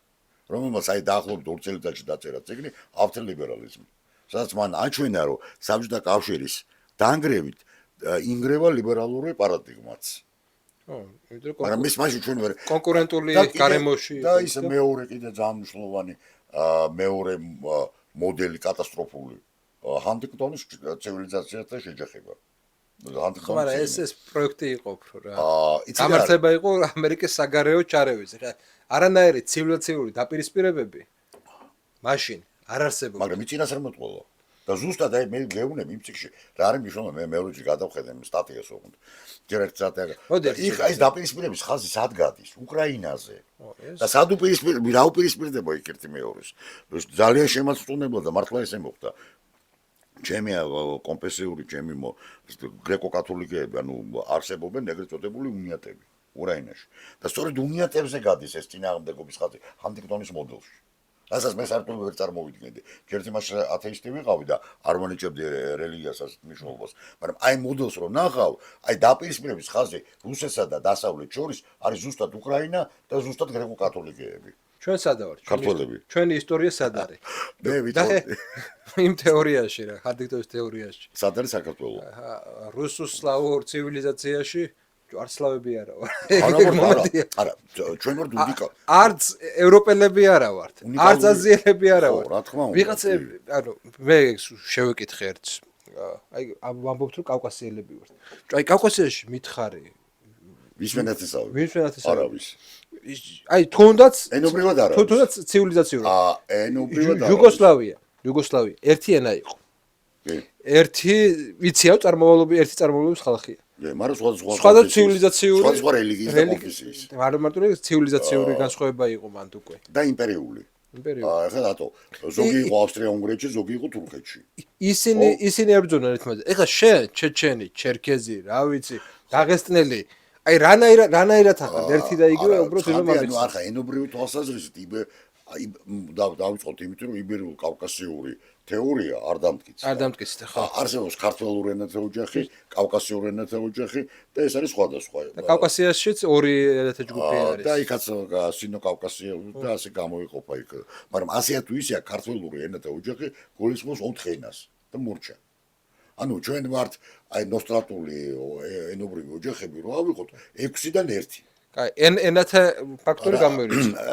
რომელმაც აი დაახლოებით 2 წელიწადში დაწერა წიგნი ავტოლიბერალიზმი, სადაც მან აჩვენა, რომ საბჭოთა კავშირის დანგრევით ინგრევა ლიბერალური პარადიგმაც.
ხო, იმიტომ
მაგრამ მის მასში ჩვენ ვერ
კონკურენტული გარემოში
და ის მეორე კიდე ძალიან მნიშვნელოვანი მეორე მოდელი კატასტროფული ჰანტინგტონის ცივილიზაციათა შეჯახება.
მაგრამ ეს პროექტი იყო უფრო რა. გამართლება იყო ამერიკის საგარეო ჩარევის. ხა არანაირი ცივილიზაციური დაპირისპირებები მაშინ არ არსებობდა.
მაგრამ იცინას არ მეტყოლა. და ზუსტად აი მე გეუბნები იმ წიგნში რა არის მნიშვნელოვანი, მე მეორეჯერ გადავხედე სტატიას ოღონდ. ჯერ ერთ სტატია. იქ ეს დაპირისპირების ხაზი სად გადის? უკრაინაზე. და სად რა უპირისპირდება იქ ერთი მეორეს? ძალიან შემაწუნებლა და მართლა ესე მოხდა. ჩემი კონფესიური ჩემი გრეკო-კათოლიკეები, ანუ არსებობენ ეგრეთ წოდებული უნიატები უკრაინაში. და სწორედ უნიატებზე გადის ეს წინააღმდეგობის ხაზი ჰანტინგტონის მოდელში. რასაც მე საერთოდ ვერ წარმოვიდგენდი. ჯერ იმაში ათეისტი ვიყავი და არ მონიჭებდი რელიგიასაც მნიშვნელობას, მაგრამ აი მოდელს რომ ნახავ, აი დაპირისპირების ხაზი რუსეთსა და დასავლეთს შორის არის ზუსტად უკრაინა და ზუსტად გრეკო-კათოლიკეები.
ჩვენ სადა ვართ?
ქართველები.
ჩვენი ისტორია სად არის?
მე ვიცოდი
იმ თეორიაში რა, ჰანტინგტონის თეორიაში.
სად არის საქართველო?
რუსულ-სლავურ ცივილიზაციაში ჯვარსლავები არა ვარ.
არა, ჩვენ ვართ უნიკალ.
არც ევროპელები არა ვართ. არც აზიელები არა ვართ.
რა თქმა უნდა.
ვიღაცები, ანუ მე შევეკითხე ერთს. აი ვამბობთ რომ კავკასიელები ვართ. აი კავკასიაში მითხარი.
ვის მენათესავი?
ვის მენათესავი?
არავის.
აი თუნდაც
ენობრივად არა.
თუნდაც ცივილიზაციურად.
ენობრივად არა.
იუგოსლავია. ერთი ენა იყო. ერთი ვიციავ ერთი წარმომავლობის ხალხია.
მაგრამ
სხვა ცივილიზაციური
სხვა რელიგიის და კონფესიის.
არ მარტო ცივილიზაციური განსხვავება იყო მანდ უკვე.
და იმპერიული. ეხლა რატო? ზოგი იყო ავსტრია-უნგრეთში, ზოგი იყო თურქეთში.
ისინი ებრძოდნენ ერთმანეთს. ეხლა შენ, ჩეჩენი, ჩერქეზი, რა ვიცი, დაღესტნელი, აი რანაირად ახალ ერთი და იგივე უბრალოდ იმამ ამის.
ანუ ახლა ენობრივი თვალსაზრისით აი დავიწყოთ იმიტომ რომ იბერიულ-კავკასიური თეორია არ დამტკიცა.
არ დამტკიცდა ხო.
არსებობს ქართველურ ენათა ოჯახი, კავკასიურ ენათა ოჯახი და ეს არის სხვადასხვა.
და კავკასიაშიც ორი ენათა ჯგუფი არის.
და იქაც სინო-კავკასია და ასე გამოიყოფა იქ. მაგრამ ასე თუ ისეა ქართველური ენათა ოჯახი გულისხმობს 4 ენას და მურჩა. ანუ ჩვენ ვართ აი ნოსტრატული ენობრივი ოჯახები რო ავიღოთ 6-დან 1.
კაი, ენათა ფაქტორი გამოირჩევა.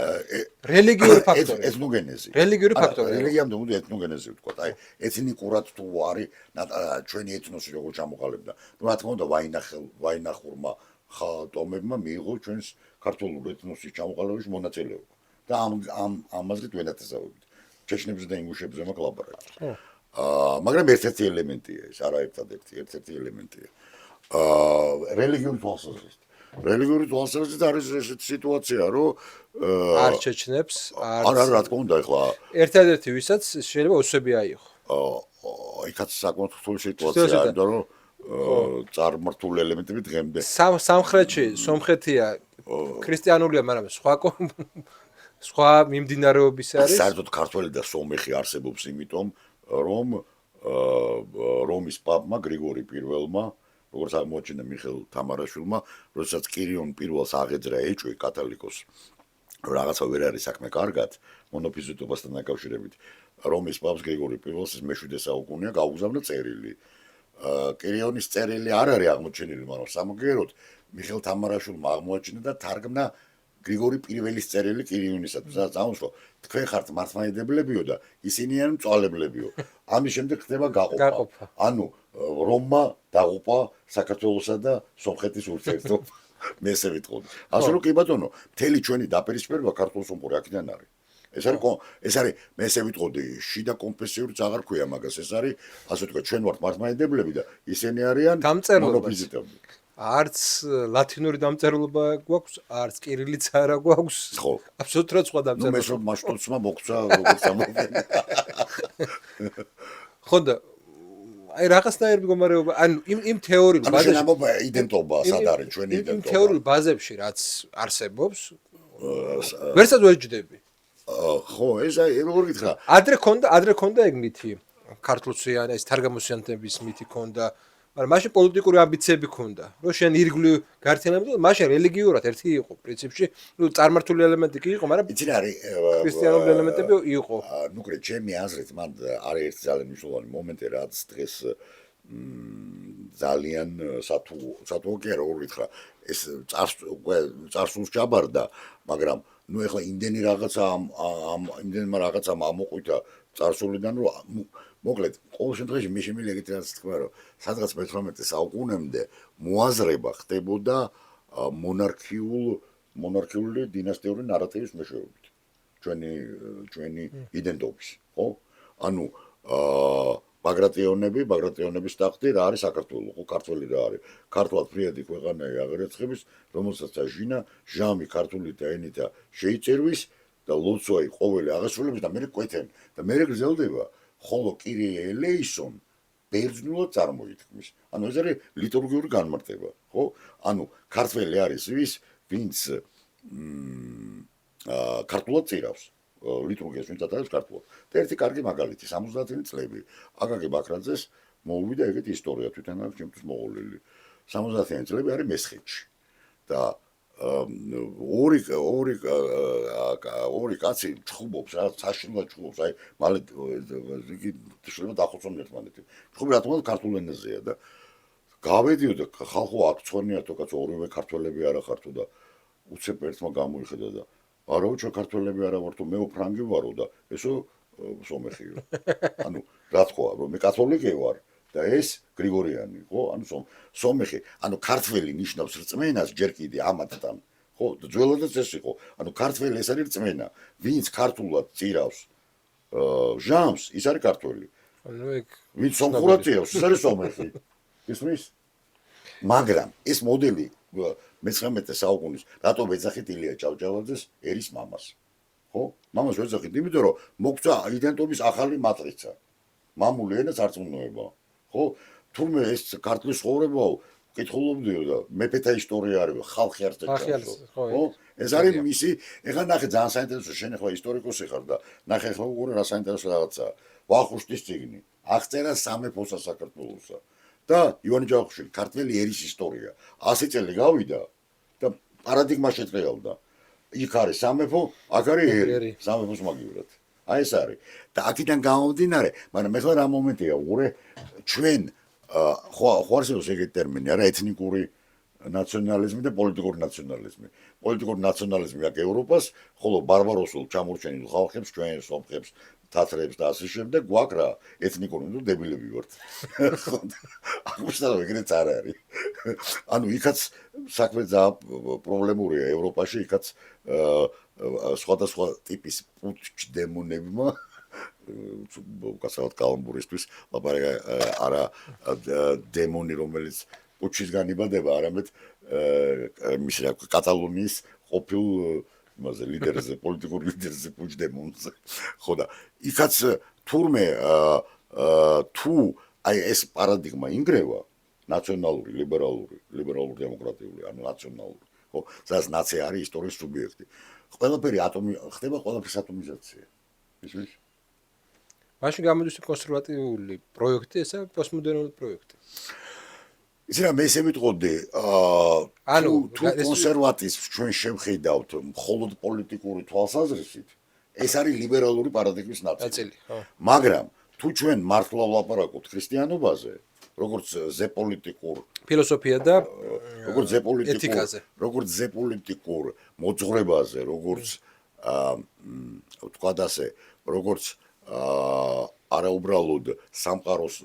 რელიგიური ფაქტორი.
ეთნოგენეზი.
რელიგიური ფაქტორი.
რელიგიამდე მოდი ეთნოგენეზი ვთქვა. აი, ეთნიკურად თუ არის ჩვენი ეთნოსი როგორ ჩამოყალიბდა. ნუ რა თქმა უნდა, ვაინახურმა ტომებმა მიიღო ჩვენს ქართულ ეთნოსის ჩამოყალიბების მონაწილეობა. და ამაზრით ვენათესავებით. ჩეჩნებზე და ინგუშებზე მაქვს ლაბორატორია. მაგრამ ერთ-ერთი ელემენტია ეს, არა ერთ-ერთი ელემენტია. რელიგიური თვალსაზრისით. რელიგიური თვალსაზრისით არის ესეთი სიტუაცია, რომ
არ ჩეჩნებს,
არა, რა თქმა უნდა, ეხლა
ერთადერთი ვისაც შეიძლება ოსები აიღო.
იქაც საკმაოდ რთული სიტუაციაა, იმიტომ რომ წარმართული ელემენტები დღემდე.
სამხრეთში, სომხეთია ქრისტიანულია, მაგრამ სხვა მიმდინარეობის არის.
საერთოდ ქართველი და სომეხი არსებობს იმიტომ, რომ რომის პაპმა გრიგორი პირველმა როგორც აღმოაჩინა მიხეილ თამარაშვილმა, როდესაც კირიონ პირველს აღეძრა ეჭვი კათოლიკოსს, რომ რაღაცა ვერ არის საქმე კარგად, მონოფიზიტობასთან დაკავშირებით, რომის პაპს გრიგორი პირველს მე-7 საუკუნეა გაუგზავნა წერილი. კირიონის წერილი არ არის აღმოჩენილი, მაგრამ სამაგეროდ მიხეილ თამარაშვილმა აღმოაჩინა და თარგმნა გრიგორი პირველის წერილი კირიუნისათვის. წამოსვლა თქვენ ხართ მართლმადიდებლებიო და ისინი არ მწვალებლებიო. ამის შემდეგ ხდება გაყოფა. ანუ რომმა დაღუპა საქართველოსა და სომხეთის ურთიერთობა. მე ესე ვიტყოდი. ასე რომ კი ბატონო, მთელი ჩვენი დაპირისპირება ქართულ-სომხური აქედან არის. ეს არის მე ესე ვიტყოდი, შიდა კონფესიური აღარ ქვია მაგას. ეს არის ასე ვთქვათ, ჩვენ ვართ მართლმადიდებლები და ისინი არიან მონოფიზიტები.
არც ლათინური დამწერლობა გვაქვს, არც კირილიცა არა გვაქვს.
ხო.
აბსოლუტურად სხვა დამწერლობა.
ნუ მე რომ მასშტოცმა მოგცა როგორც ამოვიდა.
ხო და აი რაღაცნაირი მდგომარეობა, ანუ იმ თეორიულ
ბაზებში იდენტობა სად არის ჩვენი იდენტობა.
იმ თეორიულ ბაზებში რაც არსებობს, ვერცად ვერ ჯდები.
ხო, ეს აი როგორ გითხრა?
ადრე ქონდა ეგ მითი. ქართლოსიან ეს თარგამოსიანების მითი ქონდა, მაგრამ მაშინ პოლიტიკური ამბიციები ქონდა. რომ შენ ირგვლივ გაერთიანებდი, მაშინ რელიგიურად ერთი იყო პრინციპში, ნუ წარმართული ელემენტი კი იყო, მაგრამ
იცი რა არის
ქრისტიანული ელემენტები იყო.
ნუ კრე ჩემი აზრით მან არის ერთი ძალიან მნიშვნელოვანი მომენტი, რაც დღეს ძალიან სათუო კი არა, როგორ გითხრა, ეს წარსულს ჩაბარდა, მაგრამ ნუ ეხლა იმდენი რაღაცა ამოყვითა წარსულიდან, რომ მოკლედ, ყოველ შემთხვევაში მე შემიძლია ეგეთი რაღაც თქვა, რომ სადღაც მე-18 საუკუნემდე მოაზრება ხდებოდა მონარქიული დინასტიური ნარატივის მეშვეობით. ჩვენი იდენტობის, ხო? ანუ ბაგრატიონების ტახტი რა არის საქართველოს, ხო, ქართველი რა არის? ქართულად ფრიადი ქვეყანაა აღერაცხების, რომელსაც ჟინა, ჟამი ქართული და ენითა შეიწერვის და ლოცვაი ყოველი აღესრულების და მე კვეთენ და მე გრძელდება, ხოლო კირილ ელეისონ ბერძნულად წარმოითქმის. ანუ ეს არის ლიტურგიული განმარტება, ხო? ანუ ქართველი არის ვინც ქართულად წირავს. ლიტურგიას ვინც ატარებს ქართულად. და ერთი კარგი მაგალითი 70-იანი წლები. აკაკი ბაქრაძეს მოუვიდა ეგეთი ისტორია თვითონ აქვს ჩემთვის მოყოლილი. 70-იანი წლები არის მესხეთში. და ორი კაცი ჩხუბობს რა საშინლად ჩხუბობს აი მალე იგი შეიძლება დახოცონ ერთმანეთი ჩხუბი რა თქმა უნდა ქართულ ენაზეა და გავედიოდა ხალხო აქ ცხონიათო კაცო ორივე ქართველები არა ხართო და უცებ ერთმა გამოიხედა და არა ჩვენ ქართველები არა ვართო მე ფრანგი ვარო და ესო სომეხიო ანუ რა თქვა რომ მე კათოლიკე ვარ და ეს გრიგორიანი, ხო? ანუ სომეხი, ანუ ქართველი ნიშნავს რწმენას ჯერ კიდე ამათთან, ხო? ძველადაც ეს იყო. ანუ ქართველი ეს არის რწმენა. ვინც ქართულად წირავს ჟამს, ის არის ქართველი.
ანუ ეგ
ვინც სომხურად წირავს, ის არის სომეხი. ისმის? მაგრამ ეს მოდელი მე-19 საუკუნის რატო ვეძახით ილია ჭავჭავაძეს ერის მამას? ხო? მამას ვეძახით, იმიტომ რომ მოგცა იდენტობის ახალი მატრიცა. მამული ენაც არწმუნოება. ხო? თურმე ეს ქართლის ცხოვრებაო, კითხულობდიო და მეფეთა ისტორია არის, ხალხი არ წეჭავს. ხო? ეს არის მისი, ეხლა ნახე ძალიან საინტერესო, შენ ეხლა ისტორიკოსი ხარ და ნახე ეხლა უყურე რა საინტერესო რაღაცაა. ვახუშტის წიგნი, აღწერა სამეფოსა საქართველოსა და ივანე ჯავახიშვილი, ქართველი ერის ისტორია. 100 წელი გავიდა და პარადიგმა შეტრიალდა. იქ არის სამეფო, აქ არის ერი, სამეფოს მაგივრად. აი ეს არის. და აქედან გამომდინარე, მაგრამ ეხლა რა მომენტია, უყურე ჩვენ ხო არსებობს ეგეთი ტერმინი, არა ეთნიკური ნაციონალიზმი და პოლიტიკური ნაციონალიზმი. პოლიტიკური ნაციონალიზმი აქ ევროპას, ხოლო ბარბაროსულ ჩამორჩენილ ხალხებს, ჩვენ სომხებს, თათრებს და ასე შემდეგ გვაქვს რა, ეთნიკური, ნუ დებილები ვართ. აღმოჩნდა ეგრეც არ არის. ანუ იქაც საქმე ძალიან პრობლემურია ევროპაში, იქაც სხვადასხვა ტიპის პუჩდემონებმა გასავთ კალამბურისთვის ლაპარაკი არა დემონი რომელიც პუჩისგან იბადება არამედ მისი რა კატალონიის ყოფილ იმაზე ლიდერზე პოლიტიკურ ლიდერზე პუჩდემონზე ხო და იქაც თურმე თუ აი ეს პარადიგმა ინგრევა ნაციონალური ლიბერალური დემოკრატიული ანუ ნაციონალური ხო სადაც ნაცია არის ისტორიის სუბიექტი ყველაფერი ხდება ყველაფრის ატომიზაცია ისმის
მაშინ გამოდის კონსერვატიული პროექტი, ესა პოსტმოდერნული პროექტი.
იცი რა მე ესე ვიტყოდი, ანუ თუ კონსერვატიზმს ჩვენ შევხედავთ მხოლოდ პოლიტიკური თვალსაზრისით, ეს არის ლიბერალური პარადიგმის ნაწილი. მაგრამ თუ ჩვენ მართლა ვლაპარაკობთ ქრისტიანობაზე, როგორც ზეპოლიტიკურ
ფილოსოფია და ეთიკაზე.
როგორც ზეპოლიტიკურ მოძღვრებაზე, როგორც თქვა ასე, როგორც არაუბრალოდ სამყაროს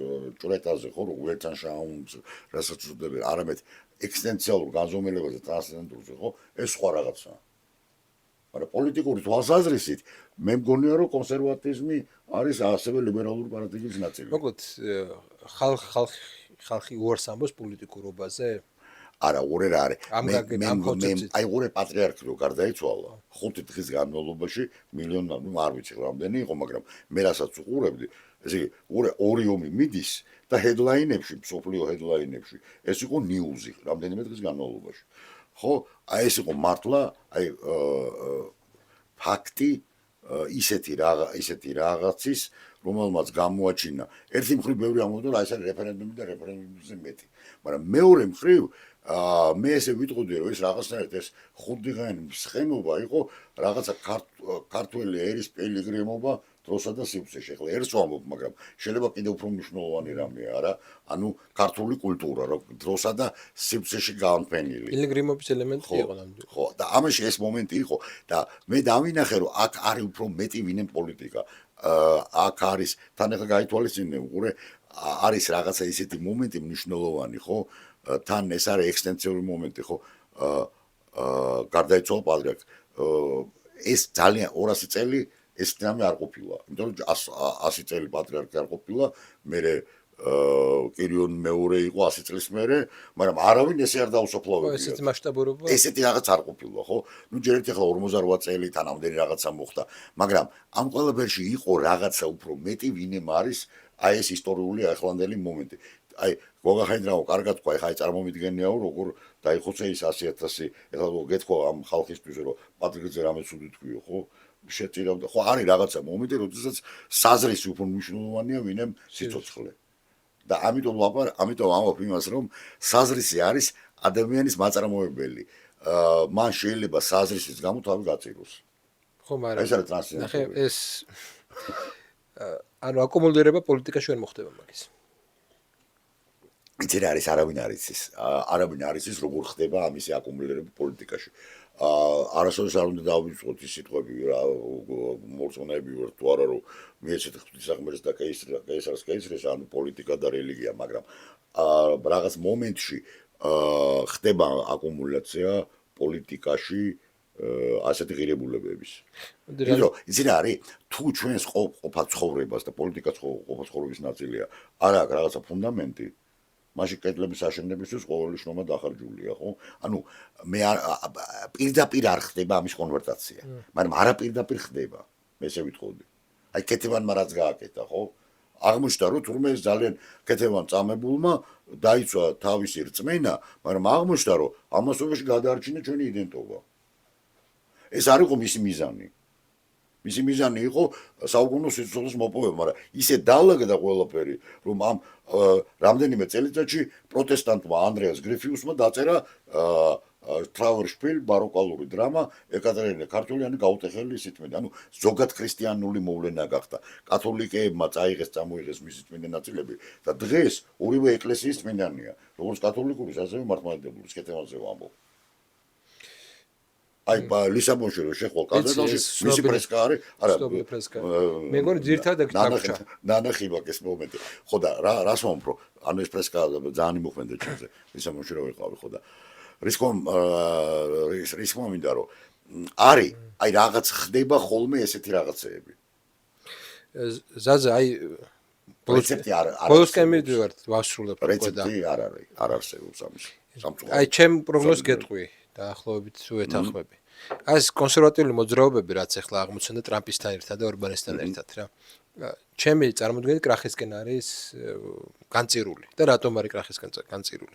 ჭრეტაზე, ხო, ვერთან შაუნს, რასაც უწოდებენ, არამედ ექსისტენციალურ განზომილებაზე, ტრანსცენდენტურზე, ხო, ეს სხვა რაღაცაა. მაგრამ პოლიტიკური თვალსაზრისით მე მგონია, რომ კონსერვატიზმი არის ასევე ლიბერალური პარადიგმის ნაწილი.
მოკლედ ხალხი უარს ამბობს პოლიტიკურობაზე?
არა, უარი რა არის.
ამ კონცეფციით.
აი უარი პატრიარქი რო გარდაიცვალა, 5 დღის განმავლობაში მილიონი, არ ვიცი რამდენი იყო, მაგრამ მე რასაც უყურებდი, ესე იგი, ორი ომი მიდის და ჰედლაინებში, მსოფლიო ჰედლაინებში, ეს იყო ნიუზი რამდენიმე დღის განმავლობაში. ხო, აი ეს იყო მართლა, აი ფაქტი ისეთი რაღაცის, რომელმაც გამოაჩინა. ერთი მხრივ ბევრი ამბობდა, აი ეს არის რეფერენდუმი და რეფერენდუმზე მეტი. მაგრამ მეორე მხრივ მე ესე ვიტყოდი, რომ ეს რაღაცნაირად ეს 5 დღიანი მსხენობა იყო რაღაცა ქართველი ერის პილიგრიმობა დროსა და სივრცეში. ეხლა ერთს ვამბობ, მაგრამ შეიძლება კიდევ უფრო მნიშვნელოვანი რამეა, არა? ანუ ქართული კულტურა, რომ დროსა და სივრცეში განფენილი.
პილიგრიმობის ელემენტი იყო ნამდვილად.
ხო, და ამაში ეს მომენტი იყო და მე დავინახე, რომ აქ არის უფრო მეტი ვინმე პოლიტიკა. აქ არის თან ახლა გაითვალისწინე, უყურე, არის რაღაცა ისეთი მომენტი მნიშვნელოვანი, ხო? თან ეს არის ექსტენსიური მომენტი, ხო? გარდაიცვალა პატრიარქი. ეს ძალიან 200 წელი ეს რამე არ ყოფილა. იმიტომ რომ 100 წელი პატრიარქი არ ყოფილა, მერე კირიონ მეორე იყო 100 წლის მერე, მაგრამ არავინ ესე არ დაუსოფლავებია.
ესეთი მასშტაბურობა.
ესეთი რაღაც არ ყოფილა, ხო? ნუ ჯერ ერთი ახლა 48 წელი თან ამდენი რაღაცა მოხდა, მაგრამ ამ ყველაფერში იყო რაღაცა უფრო მეტი, ვინმე არის აი ეს ისტორიული ახლანდელი მომენტი. აი გოგა ხაინდრავო კარგად თქვა, ეხლა აი წარმომიდგენიაო, როგორ დაიხოცე ის 100.000, ეხლა გეთქვა ამ ხალხისთვის, რომ პატრიოტზე რამე ცუდი თქვიო, ხო? შეწირავდა, ხო, არის რაღაცა მომენტი, როდესაც საზრისი უფრო მნიშვნელოვანია, ვინმე სიცოცხლე. და ამიტომ ამბობ იმას, რომ საზრისი არის ადამიანის მაწარმოებელი. მან შეიძლება საზრისის გამო თავი გაწიროს.
ხო, მაგრამ
ეს არის ტრანსცენდენტური.
ნახე, ეს ანუ აკუმულირება პოლიტიკაში ვერ მოხდება მაგის.
იცი რა არის, არავინ არის ის, როგორ ხდება ამისი აკუმულირება პოლიტიკაში. არასოდეს არ უნდა დავიწყოთ ის სიტყვები, რა მორწმუნეები ვარ თუ არა, რომ მიეცეთ ღვთისაღმერთს და კეისარს, ანუ პოლიტიკა და რელიგია, მაგრამ რაღაც მომენტში ხდება აკუმულაცია პოლიტიკაში ასეთი ღირებულებების. იცი რა არის, თუ ჩვენს ყოფა ცხოვრებას და პოლიტიკა ყოფა ცხოვრების ნაწილია, არ აქვს რაღაცა ფუნდამენტი, მაშინ კედლების აშენებისთვის ყოველი შრომა დახარჯულია, ხო? ანუ მე პირდაპირ არ ხდება ამის კონვერტაცია, მაგრამ არაპირდაპირ ხდება, მე ესე ვიტყოდი. აი კეთევანმა რაც გააკეთა, ხო? აღმოჩნდა, რომ თურმე ეს ძალიან კეთევან წამებულმა დაიცვა თავისი რწმენა, მაგრამ აღმოჩნდა, რომ ამასობაში გადაარჩინა ჩვენი იდენტობა. ეს არ იყო მისი მიზანი. მისი მიზანი იყო საუკუნო სიცოცხლის მოპოვება, მაგრამ ისე დაალაგდა ყველაფერი, რომ ამ რამდენიმე წელიწადში პროტესტანტმა ანდრეას გრიფიუსმა დაწერა ტრაუერშპილ ბაროკალური დრამა ეკატერინე ქართველიანი გაუტეხელი სიტყვით. ანუ ზოგად ქრისტიანული მოვლენა გახდა. კათოლიკეებმა წამოიღეს მისი წმინდა ნაწილები და დღეს ორივე ეკლესიის წმინდანია, როგორც კათოლიკურის, ასევე მართლმადიდებლურის, კეთევანზე ვამბობ. აი ლისაბონში რო შეხვალ კათედრალში მისი ფრესკა არის, არა,
მე მგონი ძირითადად აქ დაგჭა.
ნანახილაკ ეს მომენტი. ხო და რას ვამბობ, ანუ ეს ფრესკა ძალიან იმოქმედა ჩემზე. ლისაბონში რო ვიყავი, ხო და რის მომინდა რომ არის, აი რაღაც ხდება ხოლმე ესეთი რაღაცეები.
ზაზა, აი
რეცეპტი არ
ბოლოსკენ მივიდივართ, ვასრულებ უკვე და
რეცეპტი არ არსებობს ამის.
აი ჩემ პროგნოზს გეტყვი. დაახლოებით უეთანხმები. ეს კონსერვატიული მოძრაობები, რაც ახლა აღმოცენდა ტრამპისთან ერთად და ორბანესთან ერთად რა. ჩემი წარმოდგენით კრახისკენ არის განწირული და რატომ არის კრახისკენ განწირული?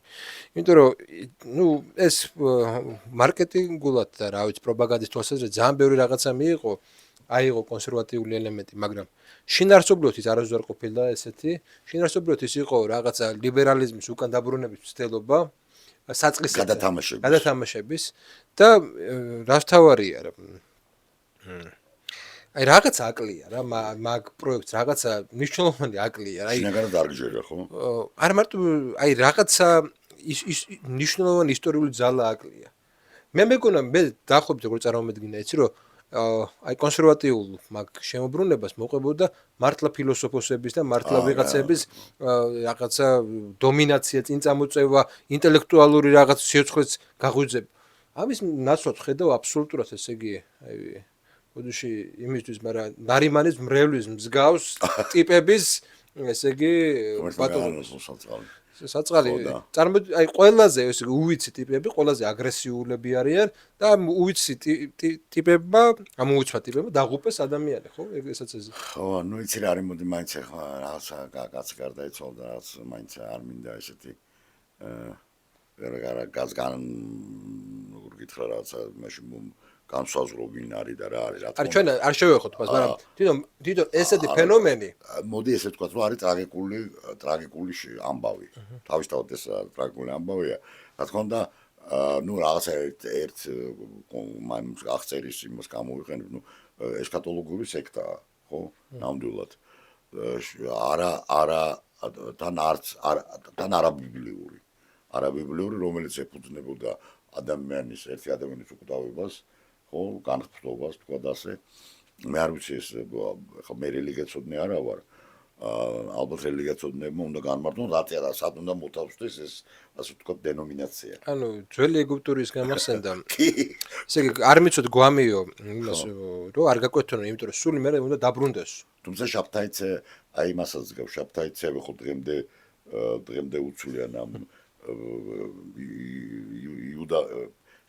იმიტომ რომ ნუ ეს მარკეტინგულად და რა ვიცი პროპაგანდის თვალსაზრისით ძალიან ბევრი რაღაცა მიიღო, აიღო კონსერვატიული ელემენტი, მაგრამ შინაარსობრივად ის არასდროს არ ყოფილა ესეთი. შინაარსობრივად ის იყო რაღაცა ლიბერალიზმის უკან დაბრუნების მცდელობა. საწყის გადათამაშების და რას თავარია რა. აი რაღაცა აკლია რა, მაგ პროექტს რაღაცა მნიშვნელოვანი აკლია,
აი შინაგანად არ გჯერა, ხო?
არ მარტო აი რაღაცა ის ნიშნულოვანი ისტორიული ძალა აკლია. მე მეგონა მე დაახლოებით როგორ წარმოვედგინე იცი რომ აი კონსერვატიულ მაგ შემოbrunებას მოყვებოდა მართლა ფილოსოფოსების და მართლა ვიღაცების რაღაცა დომინაცია წინ წამოწევა ინტელექტუალური რაღაც სიოცხლეც გაღვიძება. ამის ნაცვლად ხედავ აბსოლუტურად ესე იგი აი ბოდიში იმისთვის მაგრამ ნარიმანის მრევლის მსგავს ტიპების ესე იგი ბატონობს საწყალი აი ყველაზე ესე უვიცი ტიპები ყველაზე აგრესიულები არიან და უვიცი ტიპებმა ამოუცვა ტიპებმა დაღუპეს ადამიანი ხო ესაც ეს
ხო ნუ იცი რა არის მოდი მაინც ახლა რაღაცა კაცი გარდაიცვალა რაღაც მაინც არ მინდა ესეთი რა გაზგან როგორ გითხრა რაღაცა მაშინ განსაზღვრო ვინ არის და რა არის რა თქმა
უნდა. ჩვენ არ შევეხოთ მას, მაგრამ თვითონ ესეთი ფენომენი
მოდი ესე თქვა, რომ არის ტრაგიკული ამბავი. თავისთავად ეს ტრაგიკული ამბავია. რა თქმა უნდა, ნუ რაღაცა ერთ მან აღწერის იმას გამოვიყენებ, ნუ ესქატოლოგიური სექტაა, ხო? ნამდვილად. არა თან არაბიბლიური. არაბიბლიური, რომელიც ეფუძნებოდა ადამიანის ერთი ადამიანის უკვდავებას ხო განხტობას თქვა და ასე მე არ ვიცი ეს ხო მე რელიგიაცოდნე არა ვარ ალბათ რელიგიაცოდნებმა უნდა განმარტონ რატია და სად უნდა მოთავსდეს ეს ასე ვთქვა დენომინაცია
ანუ ძველი ეგვიპტურის გამახსენდა ესე იგი არ მიცოდ გვამიო იმას რომ არ გაკვეთონო იმიტომ რომ სული მე უნდა დაბრუნდეს
თუმცა შაფთაიცე აი იმასაც გავს შაფთაიცე ხო დღემდე უცვლიან ამ იუდა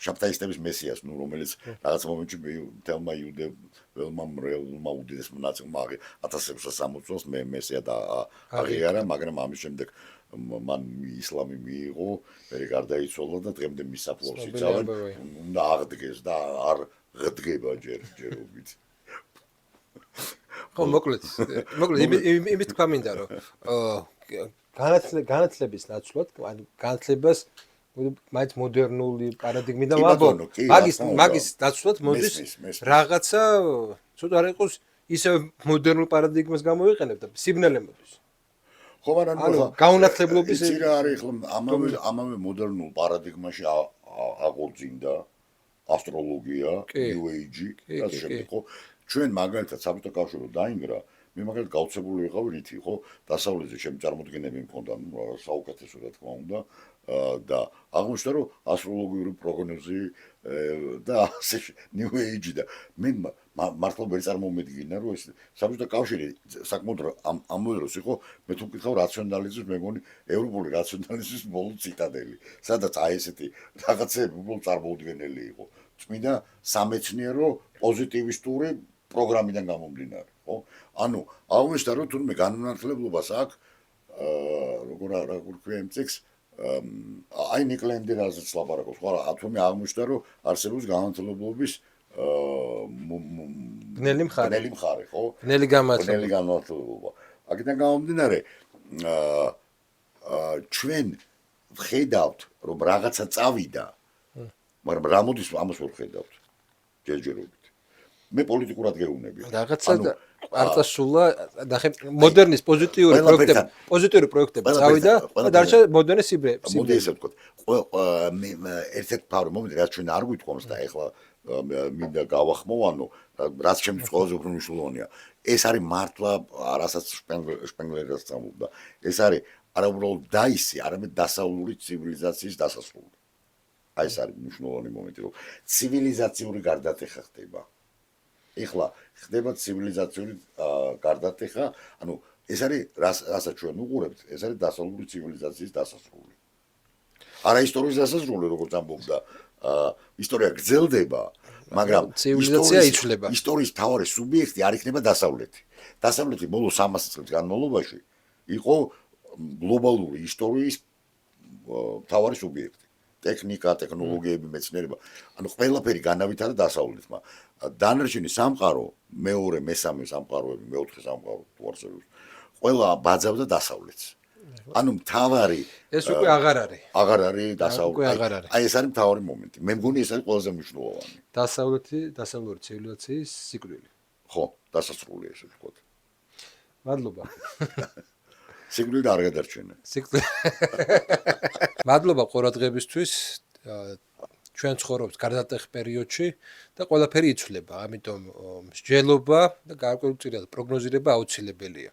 შაფთაისტების მესიას, ნუ რომელიც რაღაც მომენტში თელმა იუდეველმა მრევლმა უდიდესმა ნაწილმა 1660 წელს მესია და აღიარა, მაგრამ ამის შემდეგ მან ისლამი მიიღო, მე გარდაიცვალა და დღემდე მის საფლავს იცავენ, უნდა აღდგეს და არ ღდგება ჯერობით.
ხო, მოკლედ იმის თქვა მინდა რომ განათლების ნაცვლად, ანუ განათლებას მაინც მოდერნული პარადიგმიდან ვაბო. მაგის დაცვლად მოდის რაღაცა ცოტა არ იყოს ისე მოდერნულ პარადიგმას გამოვიყენებ და სიბნელე მოდის.
ხო, მაგრამ
გაუნათლებლობის
ის რა არის ხოლმე ამავე მოდერნულ პარადიგმაში აღორძინდა ასტროლოგია, New Age და შემდეგ ხო ჩვენ მაგალითად საბჭოთა კავშირი დაინგრა მე მაგალითად გაუცებული ვიყავი რითი ხო დასავლეთზე ჩემი წარმოდგენები მქონდა ნუ საუკეთესო რა თქმა უნდა და აღმოჩნდა რომ ასტროლოგიური პროგნოზი და ასე New Age და მე მართლა ვერ წარმოვედგინა რომ ეს საბჭოთა კავშირი საკმაოდ ამ დროს იყო მე თუ ვკითხავ რაციონალიზმის მეგონი ევროპული რაციონალიზმის ბოლო ციტადელი სადაც აი ესეთი რაღაცები უბრალოდ წარმოუდგენელი იყო წმინდა სამეცნიერო პოზიტივისტური პროგრამიდან გამომდინარე ხო ანუ აღმოჩნდა რომ თუნდაც განმარტლებლობას აქვს როგორ ქვია იმ წიგს აი ნიკლენდი რაზეც ლაპარაკობს ხო ათომი აღმოჩნდა რომ არსებობს განმარტლებლობის
ბნელი მხარე
ხო
ბნელი
განმარტლებლობა აქედან გამომდინარე ჩვენ ვხედავთ რომ რაღაცა წავიდა მაგრამ რა მოდის ამას ვერ ხედავთ ჯერჯერობით მე პოლიტიკურად გეუბნები
რაღაცა არ წასულა ნახე მოდერნის პოზიტიური პროექტები წავიდა და დარჩა მოდერნის სიბნელე
მოდი ესე ვთქვა ერთ-ერთ ფავრი მომენტი რაც ჩვენ არ გვითხოვს და ეხლა მინდა გავახმო ანუ რაც ჩემთვის ყველაზე უფრო მნიშვნელოვანია ეს არის მართლა რასაც შპენგლერს წამობდა ეს არის არა უბრალოდ დაისი არამედ დასავლური ცივილიზაციის დასასრული აი ეს არის მნიშვნელოვანი მომენტი რომ ცივილიზაციური გარდატეხა ხდება ეხლა ხდება ცივილიზაციური გარდატეხა, ანუ ეს არის რასაც ჩვენ უყურებთ, ეს არის დასავლური ცივილიზაციის დასასრული. არა ისტორიის დასასრული, როგორც ამბობდა, ისტორია გრძელდება, მაგრამ
ცივილიზაცია იცვლება.
ისტორიის მთავარი სუბიექტი არ იქნება დასავლეთი. დასავლეთი ბოლო 300 წლის განმავლობაში იყო გლობალური ისტორიის მთავარი სუბიექტი. ტექნიკა, ტექნოლოგიები, მეცნიერება. ანუ ყველაფერი განავითარა დასავლეთმა. დანარჩენი სამყარო, მეორე, მესამე სამყაროები, მეოთხე სამყარო თუ არსებობს. ყველა ბაძავდა დასავლეთს. ანუ მთავარი
ეს უკვე აღარ არის.
აღარ არის დასავლეთი. აი ეს არის მთავარი მომენტი. მე მგონი ეს არის ყველაზე მნიშვნელოვანი.
დასავლური ცივილიზაციის სიკვდილი.
ხო, დასასრული ესე ვთქვათ.
მადლობა.
სიკვდილით არ გადარჩენე.
მადლობა ყურადღებისთვის. ჩვენ ცხოვრობთ გარდატეხ პერიოდში და ყველაფერი იცვლება, ამიტომ მსჯელობა და გარკვეულწილად პროგნოზირება აუცილებელია.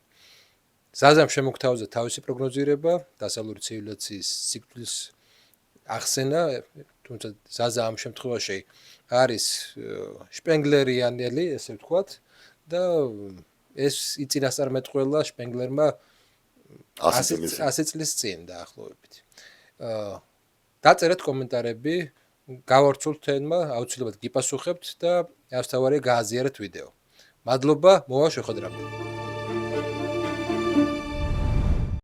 ზაზამ შემოგთავაზა თავისი პროგნოზირება დასავლური ცივილიზაციის სიკვდილის ახსენა, თუმცა ზაზა ამ შემთხვევაში არის შპენგლერიანელი, ესე ვთქვათ, და ეს იწინასწარმეტყველა შპენგლერმა 100 წლის წინ დაახლოებით. დაწერეთ კომენტარები, გავარცვალთ თემა, აუცილებლად გიპასუხებთ და ასთავარია გააზიარეთ ვიდეო. მადლობა, მოვა შეხვედრამდე.